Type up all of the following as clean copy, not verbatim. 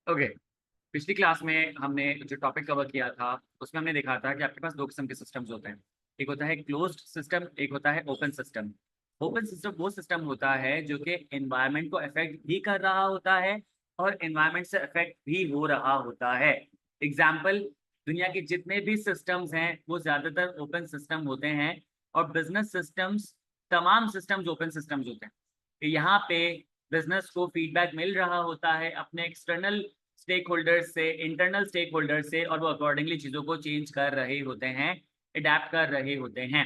Okay. पिछली class में हमने जो टॉपिक कवर किया था उसमें हमने देखा था कि आपके पास दो किस्म के सिस्टम्स होते हैं। एक होता है क्लोज्ड सिस्टम, एक होता है ओपन सिस्टम। ओपन सिस्टम वो सिस्टम होता है जो कि एनवायरनमेंट को अफेक्ट भी कर रहा होता है और एनवायरनमेंट से अफेक्ट भी हो रहा होता है। एग्जाम्पल, दुनिया के जितने भी सिस्टम्स हैं वो ज़्यादातर ओपन सिस्टम होते हैं और बिजनेस सिस्टम्स, तमाम सिस्टम्स ओपन सिस्टम्स होते हैं कि यहाँ पे बिजनेस को फीडबैक मिल रहा होता है अपने एक्सटर्नल स्टेक होल्डर्स से, इंटरनल स्टेक होल्डर्स से, और वो अकॉर्डिंगली चीज़ों को चेंज कर रहे होते हैं, अडेप्ट कर रहे होते हैं।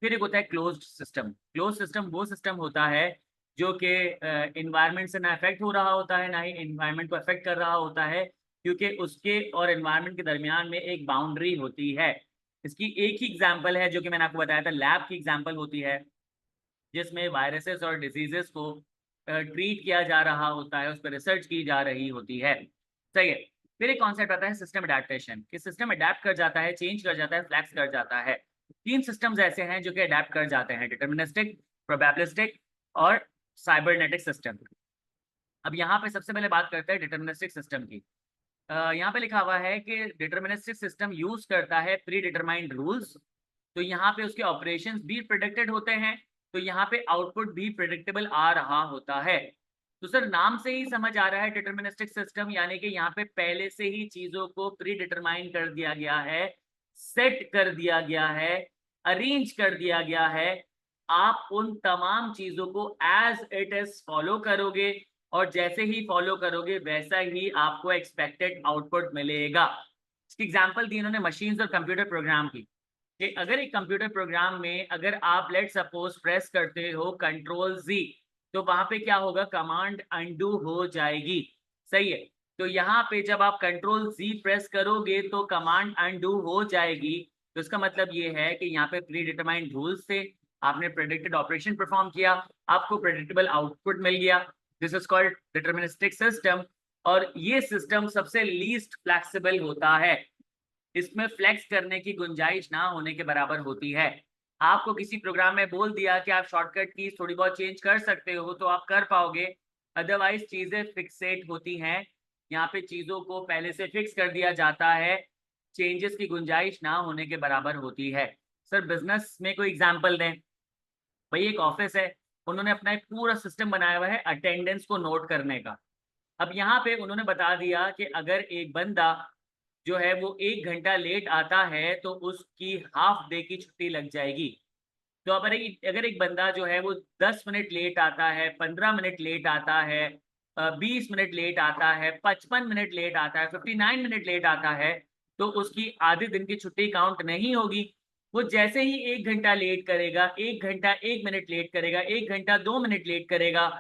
फिर एक होता है क्लोज्ड सिस्टम। क्लोज सिस्टम वो सिस्टम होता है जो कि इन्वायरमेंट से ना अफेक्ट हो रहा होता है, ना ही इन्वायरमेंट को अफेक्ट कर रहा होता है, क्योंकि उसके और इन्वायरमेंट के दरमियान में एक बाउंड्री होती है। इसकी एक ही एग्जाम्पल है जो कि मैंने आपको बताया था, लैब की एग्जाम्पल होती है जिसमें वायरसेस और डिजीजेस को ट्रीट किया जा रहा होता है, उस पर रिसर्च की जा रही होती है। सही है। फिर एक कॉन्सेप्ट आता है सिस्टम अडेप्टेशन, कि सिस्टम अडेप्ट कर जाता है, चेंज कर जाता है, फ्लैक्स कर जाता है। तीन सिस्टम्स ऐसे हैं जो कि अडेप्ट कर जाते हैं: डिटर्मिनिस्टिक, प्रोबेबिलिस्टिक और साइबरनेटिक सिस्टम। अब यहाँ पे सबसे पहले बात करते हैं डिटर्मिनिस्टिक सिस्टम की। यहाँ पे लिखा हुआ है कि डिटर्मिनिस्टिक सिस्टम यूज करता है प्री डिटरमाइंड रूल्स। तो यहाँ पे उसके ऑपरेशंस भी प्रिडिक्टेड होते हैं, तो यहाँ पे आउटपुट भी प्रिडिक्टेबल आ रहा होता है। तो सर, नाम से ही समझ आ रहा है डिटर्मिनिस्टिक सिस्टम, यानी कि यहाँ पे पहले से ही चीजों को प्री डिटरमाइन कर दिया गया है, सेट कर दिया गया है, अरेंज कर दिया गया है। आप उन तमाम चीजों को एज इट इज फॉलो करोगे और जैसे ही फॉलो करोगे वैसा ही आपको एक्सपेक्टेड आउटपुट मिलेगा। इसकी एग्जांपल दी इन्होंने मशीन्स और कंप्यूटर प्रोग्राम की, कि अगर एक कंप्यूटर प्रोग्राम में अगर आप लेट सपोज प्रेस करते हो कंट्रोल जी, तो वहां पे क्या होगा, कमांड अनडू हो जाएगी। सही है। तो यहाँ पे जब आप कंट्रोल जी प्रेस करोगे तो कमांड अनडू हो जाएगी। तो इसका मतलब ये है कि यहाँ पे प्री डिटरमाइंड रूल्स थे, आपने प्रेडिक्टेड ऑपरेशन परफॉर्म किया, आपको प्रेडिक्टेबल आउटपुट मिल गया। This is called deterministic system. और ये सिस्टम सबसे लीस्ट फ्लेक्सिबल होता है, इसमें फ्लेक्स करने की गुंजाइश ना होने के बराबर होती है। आपको किसी प्रोग्राम में बोल दिया कि आप शॉर्टकट कीज थोड़ी बहुत चेंज कर सकते हो तो आप कर पाओगे, अदरवाइज चीजें फिक्सेट होती हैं। यहाँ पे चीजों को पहले से फिक्स कर दिया जाता है, चेंजेस की गुंजाइश ना होने के बराबर होती है। सर, बिजनेस में कोई एग्जांपल दें। भाई, एक ऑफिस है, उन्होंने अपना एक पूरा सिस्टम बनाया हुआ है अटेंडेंस को नोट करने का। अब यहाँ पे उन्होंने बता दिया कि अगर एक बंदा जो है वो 1 घंटा लेट आता है तो उसकी हाफ डे की छुट्टी लग जाएगी। तो अगर एक बंदा जो है वो 10 मिनट लेट आता है, 15 मिनट लेट आता है, 20 मिनट लेट आता है, 55 मिनट लेट आता है, 59 मिनट लेट आता है, तो उसकी आधे दिन की छुट्टी काउंट नहीं होगी। वो जैसे ही 1 घंटा लेट करेगा, 1 घंटा 1 मिनट लेट करेगा, 1 घंटा 2 मिनट लेट करेगा,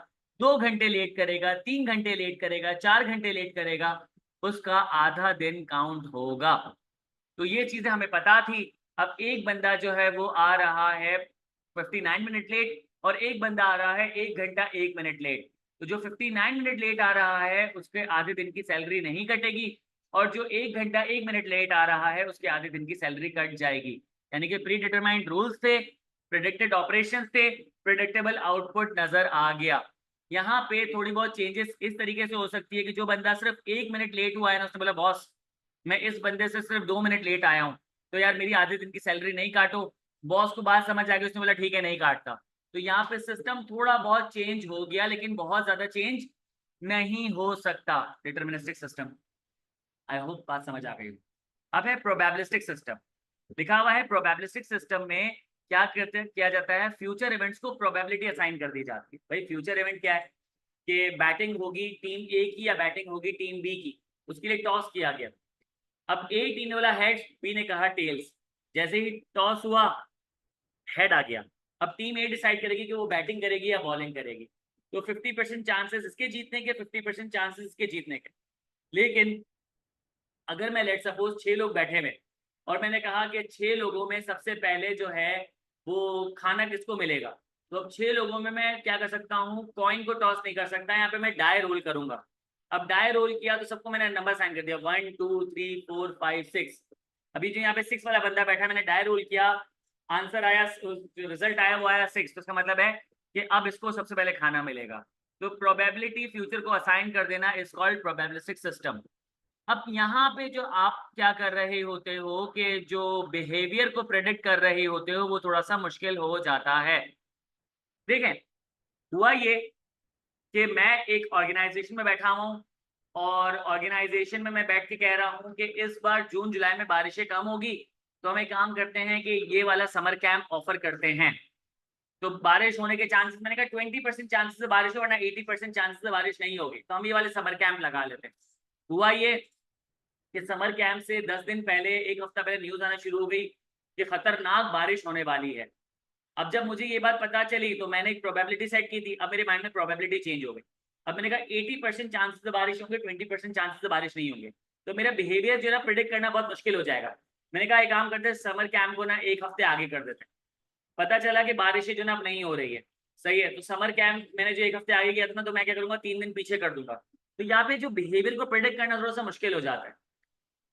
2 घंटे लेट करेगा, 3 घंटे लेट करेगा, 4 घंटे लेट करेगा, उसका आधा दिन काउंट होगा। तो ये चीजें हमें पता थी। अब एक बंदा जो है वो आ रहा है 59 मिनट लेट और एक बंदा आ रहा है 1 घंटा 1 मिनट लेट। तो जो 59 मिनट लेट आ रहा है उसके आधे दिन की सैलरी नहीं कटेगी, और जो 1 घंटा 1 मिनट लेट आ रहा है उसके आधे दिन की सैलरी कट जाएगी। यानी कि प्री डिटरमाइंड रूल्स थे, प्रिडिक्टेड ऑपरेशंस थे, प्रिडिक्टेबल आउटपुट नजर आ गया। यहाँ पे थोड़ी बहुत चेंजेस इस तरीके से हो सकती है कि जो बंदा सिर्फ 1 मिनट लेट हुआ है ना, उसने बोला बॉस मैं इस बंदे से सिर्फ 2 मिनट लेट आया हूँ, तो यार मेरी आधे दिन की सैलरी नहीं काटो। बॉस को बात समझ आ गई, उसने बोला ठीक है नहीं काटता। तो यहाँ पे सिस्टम थोड़ा बहुत चेंज हो गया, लेकिन बहुत ज्यादा चेंज नहीं हो सकता डिटर्मिनिस्टिक सिस्टम। आई होप बात समझ आ गई हो। अब है प्रोबेबिलिस्टिक सिस्टम। लिखा हुआ है प्रोबेबिलिस्टिक सिस्टम में क्या किया जाता है, फ्यूचर इवेंट्स को प्रोबेबिलिटी असाइन कर दी जाती है। भाई, फ्यूचर इवेंट क्या है कि बैटिंग होगी टीम ए की या बैटिंग होगी टीम बी की, उसके लिए टॉस किया गया। अब ए टीम ने बोला हेड्स, बी ने कहा टेल्स। जैसे ही टॉस हुआ, हेड आ गया। अब टीम ए डिसाइड करेगी कि वो बैटिंग करेगी या बॉलिंग करेगी। तो 50% चांसेस इसके जीतने के, 50% चांसेस इसके जीतने के। लेकिन अगर मैं लेट सपोज 6 लोग बैठे हुए और मैंने कहा कि 6 लोगों में सबसे पहले जो है वो खाना किसको मिलेगा, तो अब 6 लोगों में मैं क्या कर सकता हूँ, कॉइन को टॉस नहीं कर सकता, यहाँ पे मैं डाई रोल करूंगा। अब डाई रोल किया तो सबको मैंने नंबर साइन कर दिया, 1 2 3 4 5 6। अभी जो यहाँ पे 6 वाला बंदा बैठा, मैंने डाई रोल किया, आंसर आया, जो रिजल्ट आया वो आया 6, तो इसका मतलब है कि अब इसको सबसे पहले खाना मिलेगा। तो प्रोबेबिलिटी फ्यूचर को असाइन कर देना इज कॉल्ड प्रोबेबिलिस्टिक सिस्टम। अब यहाँ पे जो आप क्या कर रहे होते हो कि जो बिहेवियर को प्रेडिक्ट कर रहे होते हो वो थोड़ा सा मुश्किल हो जाता है। देखें, हुआ ये कि मैं एक ऑर्गेनाइजेशन में बैठा हूँ और ऑर्गेनाइजेशन में मैं बैठ के कह रहा हूँ कि इस बार जून जुलाई में बारिशें कम होगी, तो हम एक काम करते हैं कि ये वाला समर कैंप ऑफर करते हैं। तो बारिश होने के चांसेस, मैंने कहा 20% चांसेस से बारिश हो, वरना 80% चांसेस से बारिश नहीं होगी, तो हम ये वाले समर कैंप लगा लेते हैं। हुआ ये कि समर कैंप से 10 दिन पहले, एक हफ्ता पहले न्यूज आना शुरू हो गई कि खतरनाक बारिश होने वाली है। अब जब मुझे ये बात पता चली तो मैंने एक प्रोबेबिलिटी सेट की थी। अब मेरे माइंड में प्रोबेबिलिटी चेंज हो गई। अब मैंने कहा 80% चांसेस से बारिश होंगे, 20% चांसेस से बारिश नहीं होंगे, तो मेरा बिहेवियर जो है ना प्रिडिक्ट करना बहुत मुश्किल हो जाएगा। मैंने कहा एक काम करते हैं, समर कैंप को ना एक हफ्ते आगे कर देते हैं। पता चला कि बारिशें जो ना अब नहीं हो रही है, सही है, तो समर कैंप मैंने जो एक हफ्ते आगे किया था ना, तो मैं क्या करूंगा 3 दिन पीछे कर दूंगा। तो यहाँ पे जो बिहेवियर को प्रिडिक्ट करना थोड़ा सा मुश्किल हो जाता है।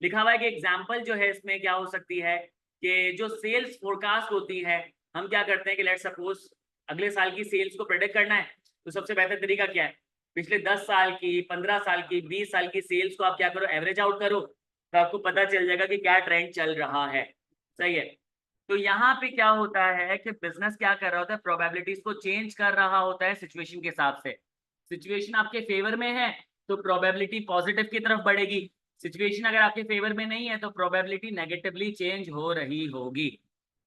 लिखा हुआ है कि एग्जाम्पल जो है इसमें क्या हो सकती है कि जो सेल्स फोरकास्ट होती है, हम क्या करते हैं कि लेट सपोज अगले साल की सेल्स को प्रेडिक्ट करना है, तो सबसे बेहतर तरीका क्या है, पिछले 10 साल की, 15 साल की, 20 साल की सेल्स को आप क्या करो, एवरेज आउट करो, तो आपको पता चल जाएगा कि क्या ट्रेंड चल रहा है। सही है। तो यहाँ पे क्या होता है कि बिजनेस क्या कर रहा होता है, प्रोबेबिलिटीज को चेंज कर रहा होता है सिचुएशन के हिसाब से। सिचुएशन आपके फेवर में है तो प्रोबेबिलिटी पॉजिटिव की तरफ बढ़ेगी। सिचुएशन अगर आपके फेवर में नहीं है तो प्रोबेबिलिटी नेगेटिवली चेंज हो रही होगी।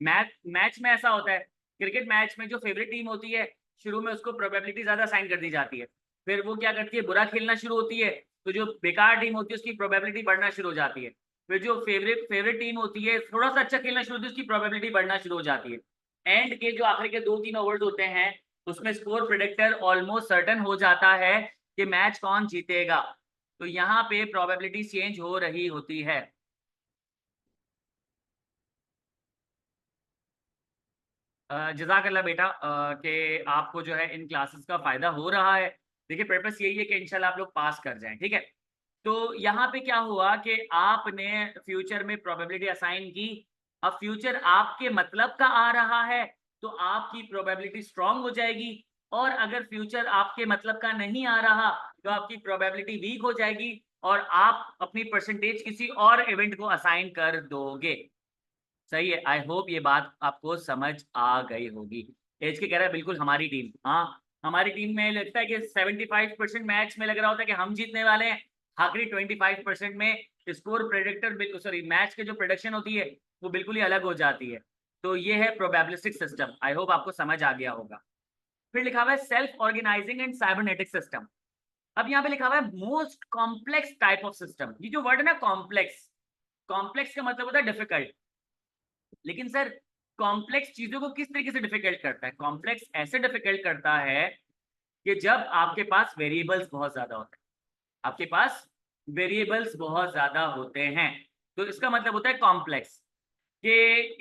मैच में ऐसा होता है, क्रिकेट मैच में जो फेवरेट टीम होती है, शुरू में उसको प्रोबेबिलिटी ज्यादा साइन कर दी जाती है, फिर वो क्या करती है, बुरा खेलना शुरू होती है, तो जो बेकार टीम होती है उसकी प्रोबेबिलिटी बढ़ना शुरू हो जाती है। फिर जो फेवरेट टीम होती है, थोड़ा सा अच्छा खेलना शुरू होती है, उसकी प्रोबेबिलिटी बढ़ना शुरू हो जाती है। एंड के जो आखिर के 2-3 ओवर्स होते हैं, उसमें स्कोर प्रेडिक्टर ऑलमोस्ट सर्टन हो जाता है कि मैच कौन जीतेगा। तो यहाँ पे प्रोबेबिलिटी चेंज हो रही होती है। जज़ाकल्लाह बेटा कि आपको जो है इन क्लासेस का फ़ायदा हो रहा है। देखिए पर्पस यही है कि इंशाल्लाह आप लोग पास कर जाएँ, ठीक है? तो यहाँ पे क्या हुआ कि आपने फ्यूचर में प्रोबेबिलिटी असाइन की। अब फ्यूचर आपके मतलब का आ रहा है, तो आपकी प्रोबेबिलिटी स्ट्रांग हो जाएगी, और अगर फ्यूचर आपके मतलब का नहीं आ रहा, तो आपकी प्रोबेबिलिटी वीक हो जाएगी और आप अपनी परसेंटेज किसी और इवेंट को असाइन कर दोगे। सही है, आई होप ये बात आपको समझ आ गई होगी। एच के कह रहा है बिल्कुल हमारी टीम, हाँ हमारी टीम में लगता है कि 75% मैच में लग रहा होता है कि हम जीतने वाले हैं, आखिरी 25% में स्कोर प्रेडिक्टर, सॉरी मैच के जो प्रोडक्शन होती है वो बिल्कुल ही अलग हो जाती है। तो ये है प्रोबेबिलिस्टिक सिस्टम, आई होप आपको समझ आ गया होगा। फिर लिखा हुआ है self organizing and cybernetic system. अब यहाँ पे लिखा हुआ है most complex type of system. ये जो वर्ड है ना कॉम्प्लेक्स, कॉम्प्लेक्स का मतलब होता है डिफिकल्ट। लेकिन सर कॉम्प्लेक्स चीजों को किस तरीके से डिफिकल्ट करता है? कॉम्प्लेक्स ऐसे डिफिकल्ट करता है कि जब आपके पास वेरिएबल्स बहुत ज्यादा होते हैं, आपके पास वेरिएबल्स बहुत ज्यादा होते हैं, तो इसका मतलब होता है कॉम्प्लेक्स। कि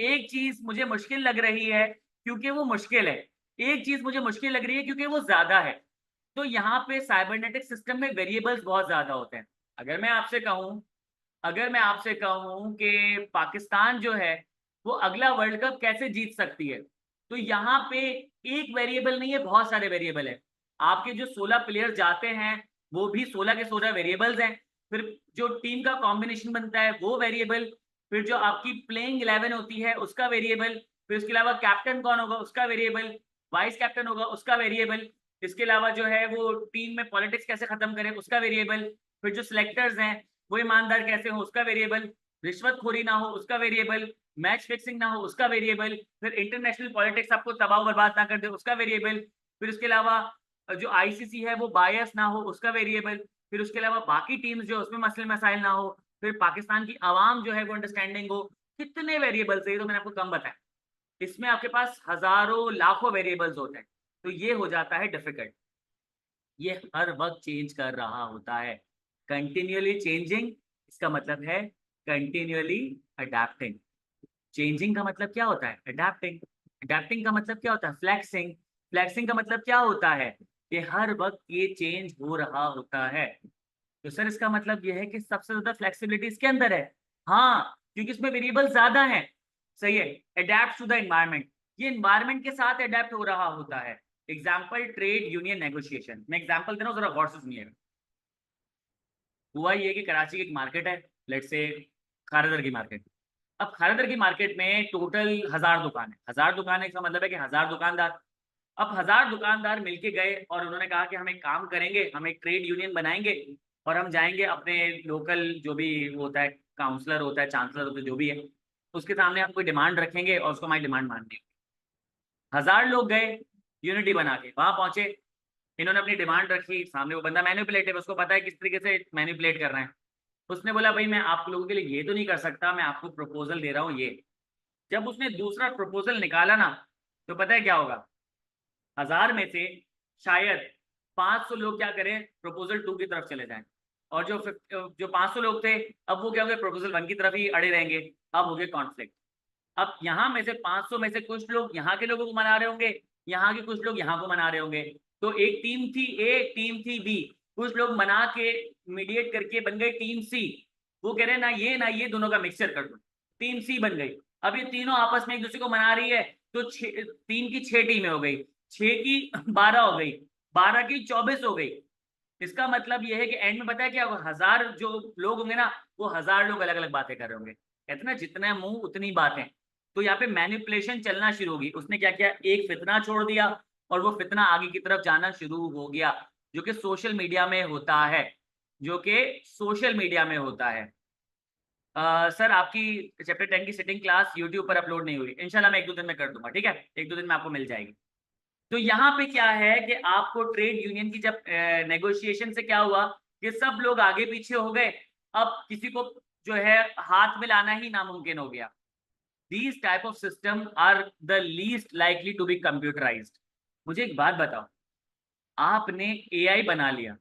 एक चीज मुझे मुश्किल लग रही है क्योंकि वो मुश्किल है, एक चीज मुझे मुश्किल लग रही है क्योंकि वो ज्यादा है। तो यहाँ पे साइबरनेटिक सिस्टम में वेरिएबल्स बहुत ज्यादा होते हैं। अगर मैं आपसे कहूँ, अगर मैं आपसे कहूँ कि पाकिस्तान जो है वो अगला वर्ल्ड कप कैसे जीत सकती है, तो यहाँ पे एक वेरिएबल नहीं है, बहुत सारे वेरिएबल है। आपके जो 16 प्लेयर जाते हैं वो भी 16 के 16 वेरिएबल्स हैं। फिर जो टीम का कॉम्बिनेशन बनता है वो वेरिएबल, फिर जो आपकी प्लेइंग 11 होती है उसका वेरिएबल, फिर उसके अलावा कैप्टन कौन होगा उसका वेरिएबल, वाइस कैप्टन होगा उसका वेरिएबल, इसके अलावा जो है वो टीम में पॉलिटिक्स कैसे खत्म करें उसका वेरिएबल, फिर जो सिलेक्टर्स हैं वो ईमानदार कैसे हो उसका वेरिएबल, रिश्वतखोरी ना हो उसका वेरिएबल, मैच फिक्सिंग ना हो उसका वेरिएबल, फिर इंटरनेशनल पॉलिटिक्स आपको तबाह बर्बाद ना कर दे उसका वेरिएबल, फिर उसके अलावा जो आईसीसी है वो बायस ना हो उसका वेरिएबल, फिर उसके अलावा बाकी टीम्स जो उसमें मसले मसाइल ना हो, फिर पाकिस्तान की आवाम जो है वो अंडरस्टैंडिंग हो। कितने वेरिएबल्स है, ये तो मैंने आपको कम बताया। इसमें आपके पास हजारों लाखों वेरिएबल्स होते हैं, तो ये हो जाता है डिफिकल्ट। ये हर वक्त चेंज कर रहा होता है, कंटिन्यूअली चेंजिंग, इसका मतलब है कंटिन्यूअली अडेप्टिंग। चेंजिंग का मतलब क्या होता है? अडेप्टिंग। अडेप्टिंग का मतलब क्या होता है? फ्लेक्सिंग। फ्लेक्सिंग का मतलब क्या होता है? कि हर वक्त ये चेंज हो रहा होता है। तो सर इसका मतलब यह है कि सबसे ज्यादा फ्लेक्सिबिलिटी इसके अंदर है। हाँ, क्योंकि इसमें वेरिएबल ज्यादा है। सही है, अडेप्ट टू द एनवायरमेंट, ये एनवायरमेंट के साथ अडेप्ट हो रहा होता है। एग्जाम्पल ट्रेड यूनियन नेगोशिएशन, मैं एग्जाम्पल दे रहा हूँ, जरा गौर से सुनिएगा। हुआ ये कि कराची की एक मार्केट है, लेट्स से खारदर की मार्केट। अब खारदर की मार्केट में टोटल 1000 दुकान है। 1000 दुकान का मतलब है कि 1000 दुकानदार। अब 1000 दुकानदार मिलके गए और उन्होंने कहा कि हम एक काम करेंगे, हम एक ट्रेड यूनियन बनाएंगे और हम जाएंगे अपने लोकल जो भी होता है, काउंसलर होता है, चांसलर होता है, जो भी है, उसके सामने हम कोई डिमांड रखेंगे और उसको हमारी डिमांड माननी है। 1000 लोग गए यूनिटी बना के, वहां पहुंचे, इन्होंने अपनी डिमांड रखी, सामने वो बंदा मैनिपुलेटिव, उसको पता है किस तरीके से मैनिपुलेट कर रहे हैं। उसने बोला भाई मैं आप लोगों के लिए ये तो नहीं कर सकता, मैं आपको प्रपोजल दे रहा हूँ ये। जब उसने दूसरा प्रपोजल निकाला ना, तो पता है क्या होगा, 1000 में से शायद 500 लोग क्या करें, प्रपोजल 2 की तरफ चले जाएं, और जो 500 लोग थे, अब वो क्या होंगे, प्रपोजल 1 की तरफ ही अड़े रहेंगे। अब हो गए कॉन्फ्लिक्ट। अब यहाँ में से 500 में से कुछ लोग यहाँ के लोगों को मना रहे होंगे, यहाँ के कुछ लोग यहाँ को मना रहे होंगे। तो एक टीम थी ए, टीम थी बी, कुछ लोग मना के मीडिएट करके बन गए टीम सी। वो कह रहे ना ये दोनों का मिक्सचर कर दो, टीम सी बन गई। अब ये तीनों आपस में एक दूसरे को मना रही है, तो 3 की 6 टीमें हो गई, 6 की 12 हो गई, 12 की 24 हो गई। इसका मतलब यह है कि एंड में पता है क्या, 1000 जो लोग होंगे ना, वो 1000 लोग अलग अलग बातें कर रहे होंगे। कहते ना जितना मुंह उतनी बातें। तो यहाँ पे मैनिपुलेशन चलना शुरू होगी। उसने क्या किया, एक फितना छोड़ दिया और वो फितना आगे की तरफ जाना शुरू हो गया, जो कि सोशल मीडिया में होता है, जो कि सोशल मीडिया में होता है। सर आपकी चैप्टर 10 की सिटिंग क्लास यूट्यूब पर अपलोड नहीं हुई, इंशाल्लाह मैं 1-2 दिन में कर दूंगा, ठीक है, 1-2 दिन में आपको मिल जाएगी। तो यहाँ पे क्या है कि आपको ट्रेड यूनियन की जब नेगोशिएशन से क्या हुआ कि सब लोग आगे पीछे हो गए, अब किसी को जो है हाथ में लाना ही नामुमकिन हो गया। These type of system are the least likely to be computerized। मुझे एक बात बताओ, आपने एआई बना लिया,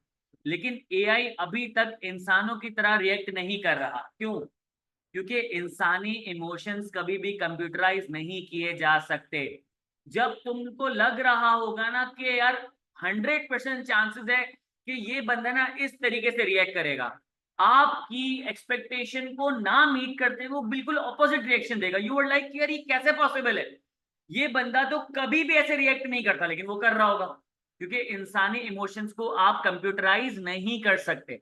लेकिन एआई अभी तक इंसानों की तरह रिएक्ट नहीं कर रहा। क्यों? क्योंकि इंसानी इमोशंस कभी भी कंप्यूटराइज नहीं किए जा सकते। जब तुमको लग रहा होगा ना कि यार 100% चांसेस है कि ये बंदा ना इस तरीके से रिएक्ट करेगा, आपकी एक्सपेक्टेशन को ना मीट करते वो बिल्कुल ऑपोजिट रिएक्शन देगा। यू आर लाइक यार ये कैसे पॉसिबल है, ये बंदा तो कभी भी ऐसे रिएक्ट नहीं करता, लेकिन वो कर रहा होगा, क्योंकि इंसानी इमोशंस को आप कंप्यूटराइज नहीं कर सकते।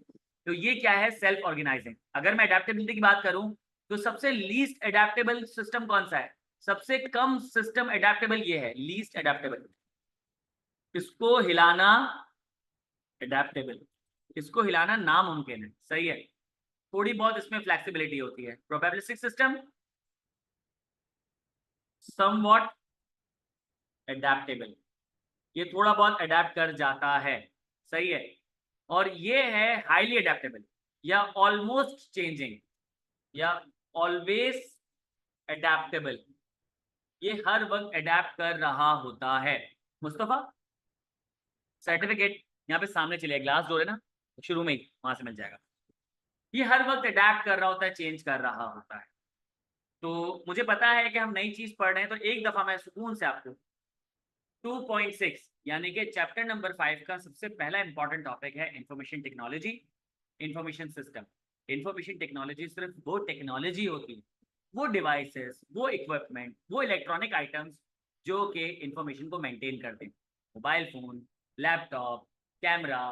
तो ये क्या है, सेल्फ ऑर्गेनाइजिंग। अगर मैं अडेप्टेबिलिटी की बात करूं, तो सबसे लीस्ट अडेप्टेबल सिस्टम कौन सा है, सबसे कम सिस्टम अडेप्टेबल ये है, लीस्ट अडेप्टेबल। इसको हिलाना अडेप्टेबल, इसको हिलाना नामुमकिन है, सही है। थोड़ी बहुत इसमें फ्लेक्सिबिलिटी होती है। प्रोबेबिलिस्टिक सिस्टम समवॉट अडेप्टेबल, ये थोड़ा बहुत अडेप्ट कर जाता है, सही है। और ये है हाईली अडेप्टेबल, या ऑलमोस्ट चेंजिंग, या ऑलवेज अडेप्टेबल, ये हर वक्त अडेप्ट कर रहा होता है। मुस्तफा सर्टिफिकेट यहाँ पे सामने चलिए, ग्लास डोर है ना, शुरू में ही वहां से मिल जाएगा। ये हर वक्त अडेप्ट कर रहा होता है, चेंज कर रहा होता है। तो मुझे पता है कि हम नई चीज पढ़ रहे हैं, तो एक दफा मैं सुकून से आपको 2.6 यानी कि चैप्टर नंबर 5 का सबसे पहला इंपॉर्टेंट टॉपिक है information technology, information system. Information technology सिर्फ वो टेक्नोलॉजी होती है, वो डिवाइसेस, वो इक्विपमेंट, वो इलेक्ट्रॉनिक आइटम्स जो कि इंफॉर्मेशन को मेंटेन करते हैं। Mobile phone, laptop, camera,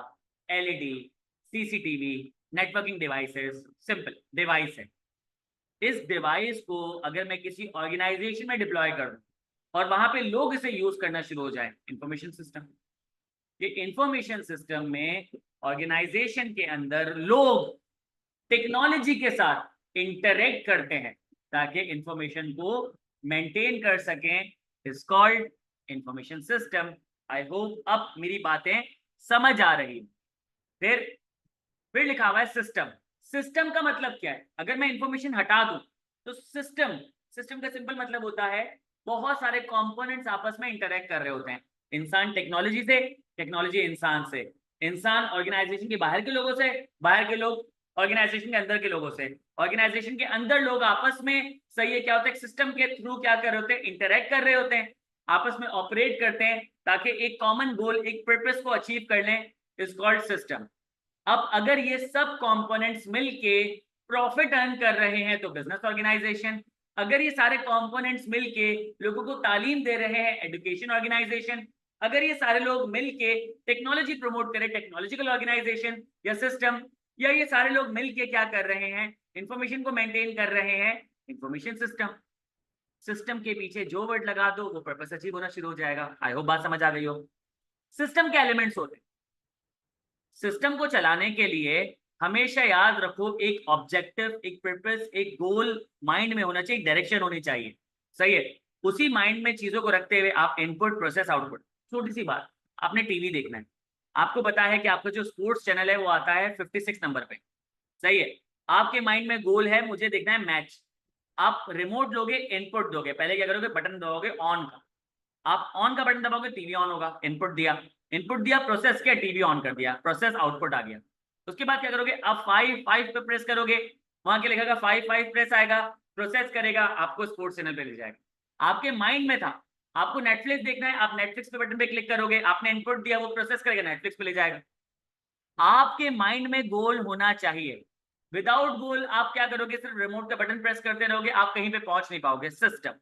LED, CCTV, networking devices, simple device है। इस डिवाइस को अगर मैं किसी ऑर्गेनाइजेशन में डिप्लॉय कर दूं और वहां पे लोग इसे यूज करना शुरू हो जाए, इंफॉर्मेशन सिस्टम। ये इंफॉर्मेशन सिस्टम में ऑर्गेनाइजेशन के अंदर लोग टेक्नोलॉजी के साथ इंटरेक्ट करते हैं ताकि इंफॉर्मेशन को मेंटेन कर सकें, is called information system. I hope अब मेरी बातें समझ आ रही। फिर लिखा हुआ है सिस्टम। सिस्टम का मतलब क्या है, अगर मैं इंफॉर्मेशन हटा दूं तो सिस्टम, सिस्टम का सिंपल मतलब होता है बहुत सारे कंपोनेंट्स आपस में इंटरेक्ट कर रहे होते हैं। इंसान टेक्नोलॉजी से, टेक्नोलॉजी इंसान से, इंसान ऑर्गेनाइजेशन के बाहर के लोगों से, बाहर के लोग ऑर्गेनाइजेशन के अंदर के लोगों से, ऑर्गेनाइजेशन के अंदर लोग आपस में, सही है, क्या होता है, सिस्टम के थ्रू क्या कर रहे होते हैं, इंटरेक्ट कर रहे होते हैं, आपस में ऑपरेट करते हैं ताकि एक कॉमन गोल, एक पर्पस को अचीव कर लें, इज कॉल्ड सिस्टम। अब अगर ये सब कंपोनेंट्स मिलके प्रॉफिट अर्न कर रहे हैं तो बिजनेस ऑर्गेनाइजेशन, अगर ये सारे कंपोनेंट्स मिलके लोगों को तालीम दे रहे हैं, एजुकेशन ऑर्गेनाइजेशन, अगर ये सारे लोग मिलके टेक्नोलॉजी प्रमोट करें, टेक्नोलॉजिकल ऑर्गेनाइजेशन या सिस्टम, या ये सारे लोग मिलके क्या कर रहे हैं, इंफॉर्मेशन को मेंटेन कर रहे हैं, इंफॉर्मेशन सिस्टम। सिस्टम के पीछे जो वर्ड लगा दो वो पर्पस अचीव होना शुरू हो जाएगा। आई होप बात समझ आ गई हो। सिस्टम के एलिमेंट्स होते हैं। सिस्टम को चलाने के लिए हमेशा याद रखो एक ऑब्जेक्टिव, एक पर्पस, एक गोल माइंड में होना चाहिए, एक डायरेक्शन होनी चाहिए। सही है। उसी माइंड में चीजों को रखते हुए आप इनपुट, प्रोसेस, आउटपुट। छोटी सी बात, आपने टीवी देखना है, आपको पता है कि आपका जो स्पोर्ट्स चैनल है वो आता है 56 नंबर पे। सही है। आपके माइंड में गोल है, मुझे देखना है मैच। आप रिमोट लोगे, इनपुट दोगे, पहले क्या करोगे, बटन दबाओगे ऑन का। आप ऑन का बटन दबाओगे, टीवी ऑन होगा। इनपुट दिया, इनपुट दिया, प्रोसेस किया, टीवी ऑन कर दिया, प्रोसेस, आउटपुट आ गया। उसके बाद क्या करोगे, आप 5 पे प्रेस करोगे, वहां के लिखेगा 5 प्रेस आएगा, प्रोसेस करेगा, आपको स्पोर्ट्स चैनल पे ले जाएगा। आपके माइंड में था आपको नेटफ्लिक्स देखना है, आप नेटफ्लिक्स पे बटन पे क्लिक करोगे, आपने इनपुट दिया, वो प्रोसेस करेगा, नेटफ्लिक्स पे ले जाएगा। आपके माइंड में गोल होना चाहिए। विदाउट गोल आप क्या करोगे, सिर्फ रिमोट का बटन प्रेस करते रहोगे, आप कहीं पे पहुंच नहीं पाओगे। सिस्टम,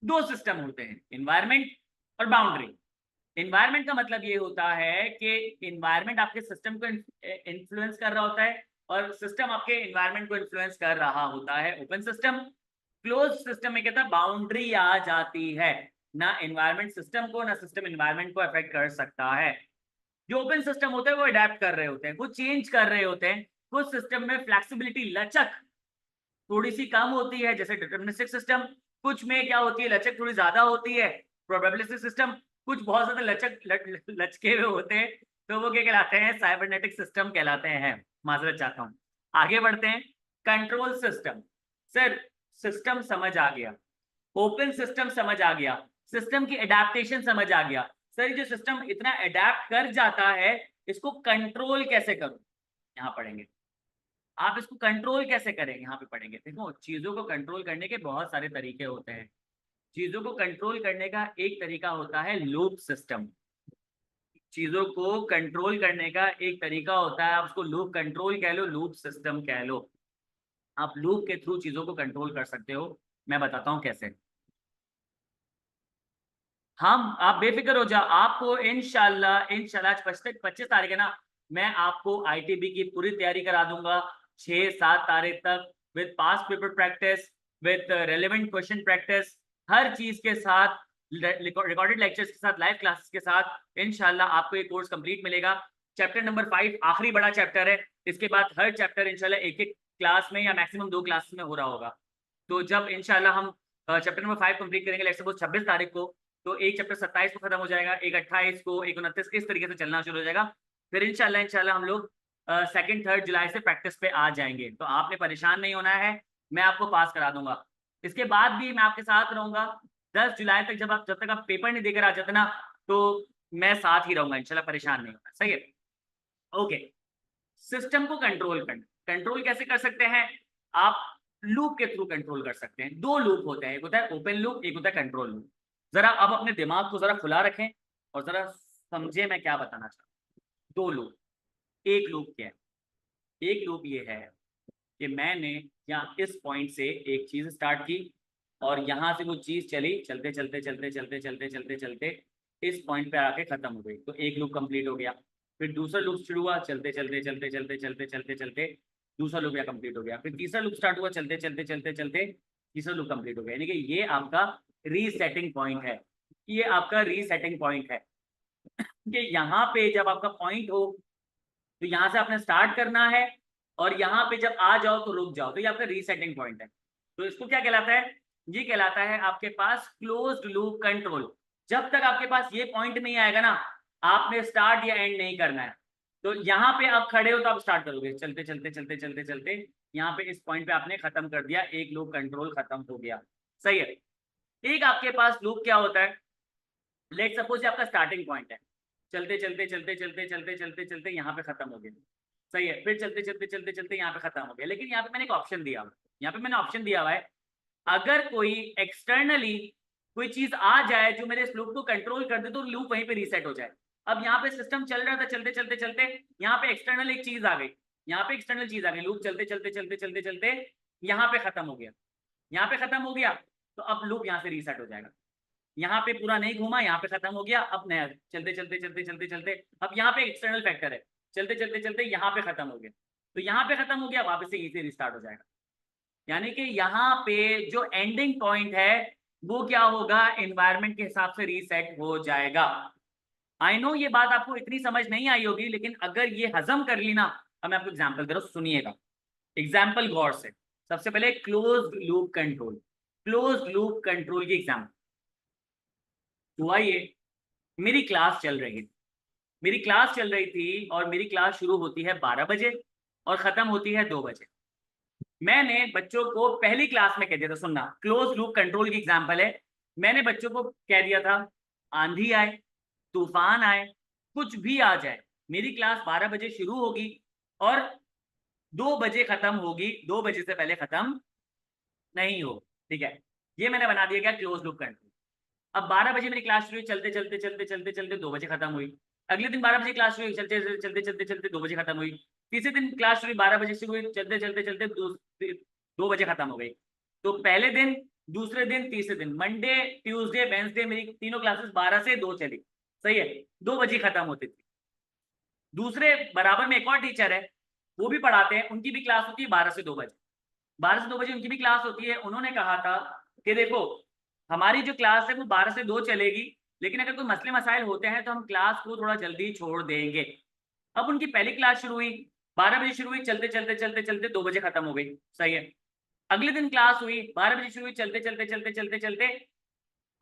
दो सिस्टम होते हैं, इन्वायरमेंट और बाउंड्री। इन्वायरमेंट का मतलब ये होता है कि इन्वायरमेंट आपके सिस्टम को इन्फ्लुएंस कर रहा होता है और सिस्टम आपके इन्वायरमेंट को इन्फ्लुएंस कर रहा होता है। Open system. क्लोज सिस्टम में कहता है बाउंड्री आ जाती है, ना इन्वायरमेंट सिस्टम को, ना सिस्टम इन्वायरमेंट को अफेक्ट कर सकता है। जो ओपन सिस्टम होते हैं वो अडेप्ट कर रहे होते हैं, वो चेंज कर रहे होते हैं। कुछ सिस्टम में फ्लेक्सिबिलिटी, लचक थोड़ी सी कम होती है, जैसे डिटरमिनिस्टिक सिस्टम। कुछ में क्या होती है, लचक थोड़ी ज्यादा होती है, प्रोबेबिलिस्टिक सिस्टम। कुछ बहुत ज्यादा लचके हुए होते हैं, तो वो क्या कहलाते हैं, साइबरनेटिक सिस्टम कहलाते हैं। माजरत चाहता हूँ। आगे बढ़ते हैं। Control system. सर सिस्टम समझ आ गया, ओपन सिस्टम समझ आ गया, सिस्टम की अडेप्टेशन समझ आ गया। सर जो सिस्टम इतना अडेप्ट कर जाता है, इसको कंट्रोल कैसे करूं, यहाँ पढ़ेंगे। आप इसको कंट्रोल कैसे करें, यहाँ पे पढ़ेंगे। देखो, चीजों को कंट्रोल करने के बहुत सारे तरीके होते हैं। चीजों को कंट्रोल करने का एक तरीका होता है लूप सिस्टम। चीजों को कंट्रोल करने का एक तरीका होता है, आप उसको लूप कंट्रोल कह लो, लूप सिस्टम कह लो। आप लूप के थ्रू चीजों को कंट्रोल कर सकते हो। मैं बताता हूं कैसे। हम, आप बेफिक्र हो जाओ, आपको इंशाल्लाह इंशाल्लाह 25 तारीख है ना, मैं आपको आईटीबी की पूरी तैयारी करा दूंगा 6-7 तारीख तक, with past paper practice, with relevant question practice, हर चीज के साथ, रिकॉर्डेड लेक्चर्स के साथ, लाइव क्लासेस के साथ। इंशाल्लाह आपको ये कोर्स कंप्लीट मिलेगा। चैप्टर नंबर 5 आखिरी बड़ा चैप्टर है। इसके बाद हर चैप्टर इंशाल्लाह एक एक क्लास में या मैक्सिमम 2 क्लास में हो रहा होगा। तो जब इंशाल्लाह हम चैप्टर नंबर 5 कंप्लीट करेंगे, लेट्स सपोज 26 तारीख को, तो एक चैप्टर 27 को खत्म हो जाएगा, एक 28 को, एक 29, इस तरीके से चलना शुरू हो जाएगा। फिर इंशाल्लाह हम लोग 2-3 जुलाई से प्रैक्टिस पे आ जाएंगे। तो आपने परेशान नहीं होना है, मैं आपको पास करा दूंगा। इसके बाद भी मैं आपके साथ रहूंगा 10 जुलाई तक, जब तक आप पेपर नहीं देकर आ जाते ना, तो मैं साथ ही रहूंगा इंशाल्लाह, परेशान नहीं होना। सही है। ओके। सिस्टम को कंट्रोल करना, कंट्रोल कैसे कर सकते हैं, आप लूप के थ्रू कंट्रोल कर सकते हैं। 2 लूप होते हैं, एक होता है ओपन लूप, एक होता है कंट्रोल लूप। जरा आप अपने दिमाग को जरा खुला रखें और जरा समझे मैं क्या बताना चाहता हूँ। 2 लूप। एक लूप क्या है, एक लूप ये है कि मैंने यहाँ इस पॉइंट से एक चीज स्टार्ट की और यहाँ से वो चीज चली, चलते चलते चलते चलते चलते चलते चलते इस पॉइंट पे आके खत्म हो गई, तो एक लूप कंप्लीट हो गया। फिर दूसरा लूप शुरू हुआ, चलते चलते चलते चलते चलते चलते चलते दूसरा लूप कंप्लीट हो गया। फिर तीसरा लूप स्टार्ट हुआ, चलते चलते चलते चलते तीसरा लूप कंप्लीट हो गया। यानी कि ये आपका रीसेटिंग पॉइंट है, ये आपका रीसेटिंग पॉइंट है कि यहाँ पे जब आपका पॉइंट हो तो यहाँ से आपने स्टार्ट करना है और यहाँ पे जब आ जाओ तो रुक जाओ, तो ये आपका रीसेटिंग पॉइंट है। तो इसको क्या कहलाता है, ये कहलाता है आपके पास क्लोज्ड लूप कंट्रोल। जब तक आपके पास ये पॉइंट नहीं आएगा ना, आपने स्टार्ट या एंड नहीं करना है। तो यहाँ पे आप खड़े हो तो आप स्टार्ट करोगे, चलते चलते चलते चलते चलते यहाँ पे इस पॉइंट पे आपने खत्म कर दिया, एक लूप कंट्रोल खत्म हो गया। सही है। एक आपके पास लूप क्या होता है, लेट सपोज आपका स्टार्टिंग पॉइंट है, चलते चलते चलते चलते चलते चलते चलते यहाँ पे खत्म हो गया। सही है। फिर चलते चलते चलते चलते यहाँ पे खत्म हो गया, लेकिन यहाँ पे मैंने एक ऑप्शन दिया हुआ, यहाँ पे मैंने ऑप्शन दिया हुआ है, अगर कोई एक्सटर्नली कोई चीज आ जाए जो मेरे इस लूप को कंट्रोल कर दे तो लूप वहीं पे रीसेट हो जाए। अब यहाँ पे सिस्टम चल रहा था, चलते चलते चलते यहाँ पे एक्सटर्नल एक चीज आ गई, यहाँ पे एक्सटर्नल चीज आ गई, लूप चलते चलते चलते चलते चलते यहाँ पे खत्म हो गया, यहाँ पे खत्म हो गया, तो अब लूप यहाँ से रीसेट हो जाएगा। यहाँ पे पूरा नहीं घूमा, यहाँ पे खत्म हो गया, अब नया चलते चलते चलते चलते चलते, अब यहाँ पे एक्सटर्नल फैक्टर है, चलते चलते चलते यहाँ पे खत्म हो गया, तो यहाँ पे खत्म हो गया, वापस से यहीं से रिस्टार्ट हो जाएगा। यानी कि यहाँ पे जो एंडिंग पॉइंट है वो क्या होगा, एनवायरनमेंट के हिसाब से रीसेट हो जाएगा। आई नो ये बात आपको इतनी समझ नहीं आई होगी, लेकिन अगर ये हजम कर ली ना, अब मैं आपको एग्जाम्पल दे रहा हूँ, सुनिएगा एग्जाम्पल गौर से। सबसे पहले close loop control, close loop control की एग्जाम्पल। हुआ ये, मेरी क्लास चल रही थी, मेरी क्लास चल रही थी और मेरी क्लास शुरू होती है 12 बजे और खत्म होती है 2 बजे। मैंने बच्चों को पहली क्लास में कह दिया था, सुनना क्लोज लूप कंट्रोल की एग्जांपल है, मैंने बच्चों को कह दिया था आंधी आए, तूफान आए, कुछ भी आ जाए, मेरी क्लास 12 बजे शुरू होगी और 2 बजे खत्म होगी, 2 बजे से पहले खत्म नहीं हो, ठीक है। ये मैंने बना दिया क्या, क्लोज लूप कंट्रोल। अब 12 बजे मेरी क्लास शुरू हुई, चलते चलते चलते चलते चलते 2 बजे खत्म हुई। अगले दिन 12 बजे क्लास शुरू हुई, चलते चलते चलते चलते 2 बजे खत्म हुई। तीसरे दिन क्लास शुरू हुई, 12 बजे शुरू हुई, चलते चलते चलते 2 बजे खत्म हो गई। तो पहले दिन, दूसरे दिन, तीसरे दिन, मंडे ट्यूसडे वेंसडे मेरी तीनों क्लासेस 12 से 2 चली, सही है, 2 बजे खत्म होती थी। दूसरे बराबर में एक और टीचर है, वो भी पढ़ाते हैं, उनकी भी क्लास होती है 12 से 2 बजे, 12 से 2 बजे उनकी भी क्लास होती है। उन्होंने कहा था कि देखो हमारी जो क्लास है वो 12 से 2 चलेगी, लेकिन अगर कोई मसले मसाइल होते हैं तो हम क्लास को थोड़ा जल्दी छोड़ देंगे। अब उनकी पहली क्लास शुरू हुई, 12 बजे शुरू हुई, चलते चलते चलते चलते 2 बजे खत्म हो गई, सही है। अगले दिन क्लास हुई, 12 बजे शुरू हुई, चलते चलते चलते चलते चलते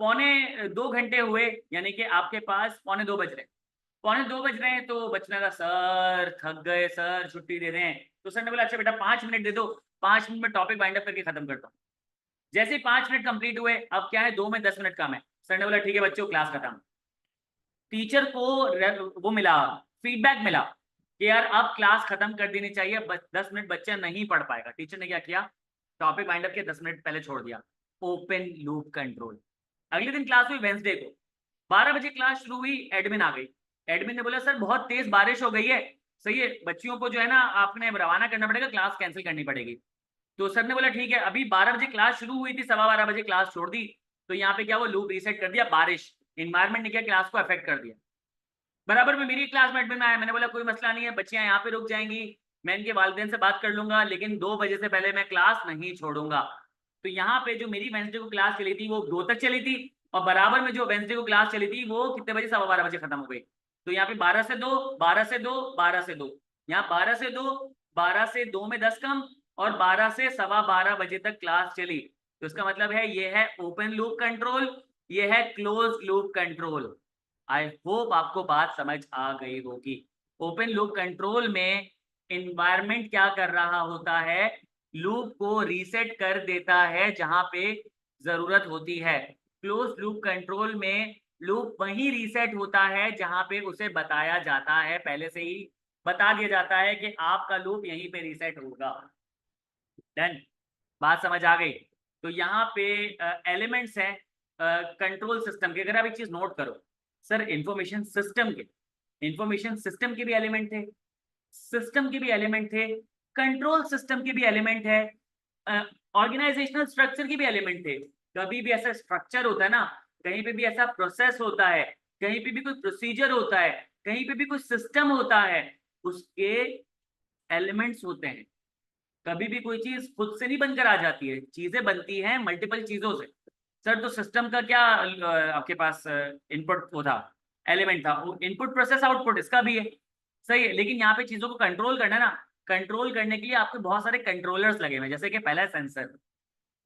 पौने 2 घंटे हुए, यानी कि आपके पास पौने 2 बज रहे, पौने 2 बज रहे हैं, तो बच्चे का सर थक गए, सर छुट्टी दे रहे हैं। तो सर ने बोला अच्छा बेटा 5 मिनट दे दो, 5 मिनट में टॉपिक वाइंड अप करके खत्म करता हूँ। जैसे ही 5 मिनट कंप्लीट हुए, अब क्या है 2 में 10 मिनट कम है, सर ने बोला ठीक है बच्चों क्लास खत्म। टीचर को वो मिला, फीडबैक मिला कि यार अब क्लास खत्म कर देनी चाहिए, 10 मिनट बच्चा नहीं पढ़ पाएगा। टीचर ने क्या किया, टॉपिक वाइंड अप के 10 मिनट पहले छोड़ दिया, ओपन लूप कंट्रोल। अगले दिन क्लास हुई वेंसडे को, 12 बजे क्लास शुरू हुई, एडमिन आ गई। एडमिन ने बोला सर बहुत तेज बारिश हो गई है, सही है, बच्चियों को जो है ना आपने रवाना करना पड़ेगा, क्लास कैंसिल करनी पड़ेगी। तो सर ने बोला ठीक है, अभी 12 बजे क्लास शुरू हुई थी, 12:15 बजे क्लास छोड़ दी, तो यहाँ पे क्या वो लूप रीसेट कर दिया, बारिश इन्वायरमेंट ने क्या क्लास को अफेक्ट कर दिया। बराबर में मेरी क्लास में एडमिन आया, मैंने बोला कोई मसला नहीं है, बच्चियां यहाँ पे रुक जाएंगी, मैं इनके वालिदैन से बात कर लूंगा, लेकिन 2 बजे से पहले मैं क्लास नहीं छोड़ूंगा। तो यहाँ पे जो मेरी वेंसडे को क्लास चली थी वो 2 तक चली थी, और बराबर में जो वेंसडे को क्लास चली थी वो कितने बजे, 12:15 बजे खत्म हो गई। तो यहाँ पे 12 से 2, 12 से 2, 12 से 2, यहाँ 12 से 2, 12 से 2 में 10 कम, और 12 से 12:15 बजे तक क्लास चली। तो इसका मतलब है ये है ओपन लूप कंट्रोल, ये है close loop control. I hope आपको बात समझ आ गई होगी। ओपन लूप कंट्रोल में एनवायरनमेंट क्या कर रहा होता है, लूप को रीसेट कर देता है जहां पे जरूरत होती है। क्लोज लूप कंट्रोल में लूप वहीं रीसेट होता है जहां पे उसे बताया जाता है, पहले से ही बता दिया जाता है कि आपका लूप यहीं पे रीसेट होगा। डन, बात समझ आ गई। तो यहाँ पे एलिमेंट्स हैं कंट्रोल सिस्टम के, अगर आप एक चीज नोट करो, सर इंफॉर्मेशन सिस्टम के, इंफॉर्मेशन सिस्टम के भी एलिमेंट थे, सिस्टम के भी एलिमेंट थे, कंट्रोल सिस्टम के भी एलिमेंट है, ऑर्गेनाइजेशनल स्ट्रक्चर के भी एलिमेंट थे। कभी भी ऐसा स्ट्रक्चर होता है ना, कहीं पे भी ऐसा प्रोसेस होता है, कहीं पे भी कोई प्रोसीजर होता है, कहीं पे भी कोई सिस्टम होता है, उसके एलिमेंट्स होते हैं। कभी भी कोई चीज खुद से नहीं बनकर आ जाती है, चीजें बनती हैं मल्टीपल चीजों से। सर तो सिस्टम का क्या आपके पास इनपुट वो था, एलिमेंट था, वो इनपुट प्रोसेस आउटपुट इसका भी है, सही है। लेकिन यहाँ पे चीजों को कंट्रोल करना है ना, कंट्रोल करने के लिए आपको बहुत सारे कंट्रोलर्स लगे हुए हैं, जैसे कि पहला है सेंसर,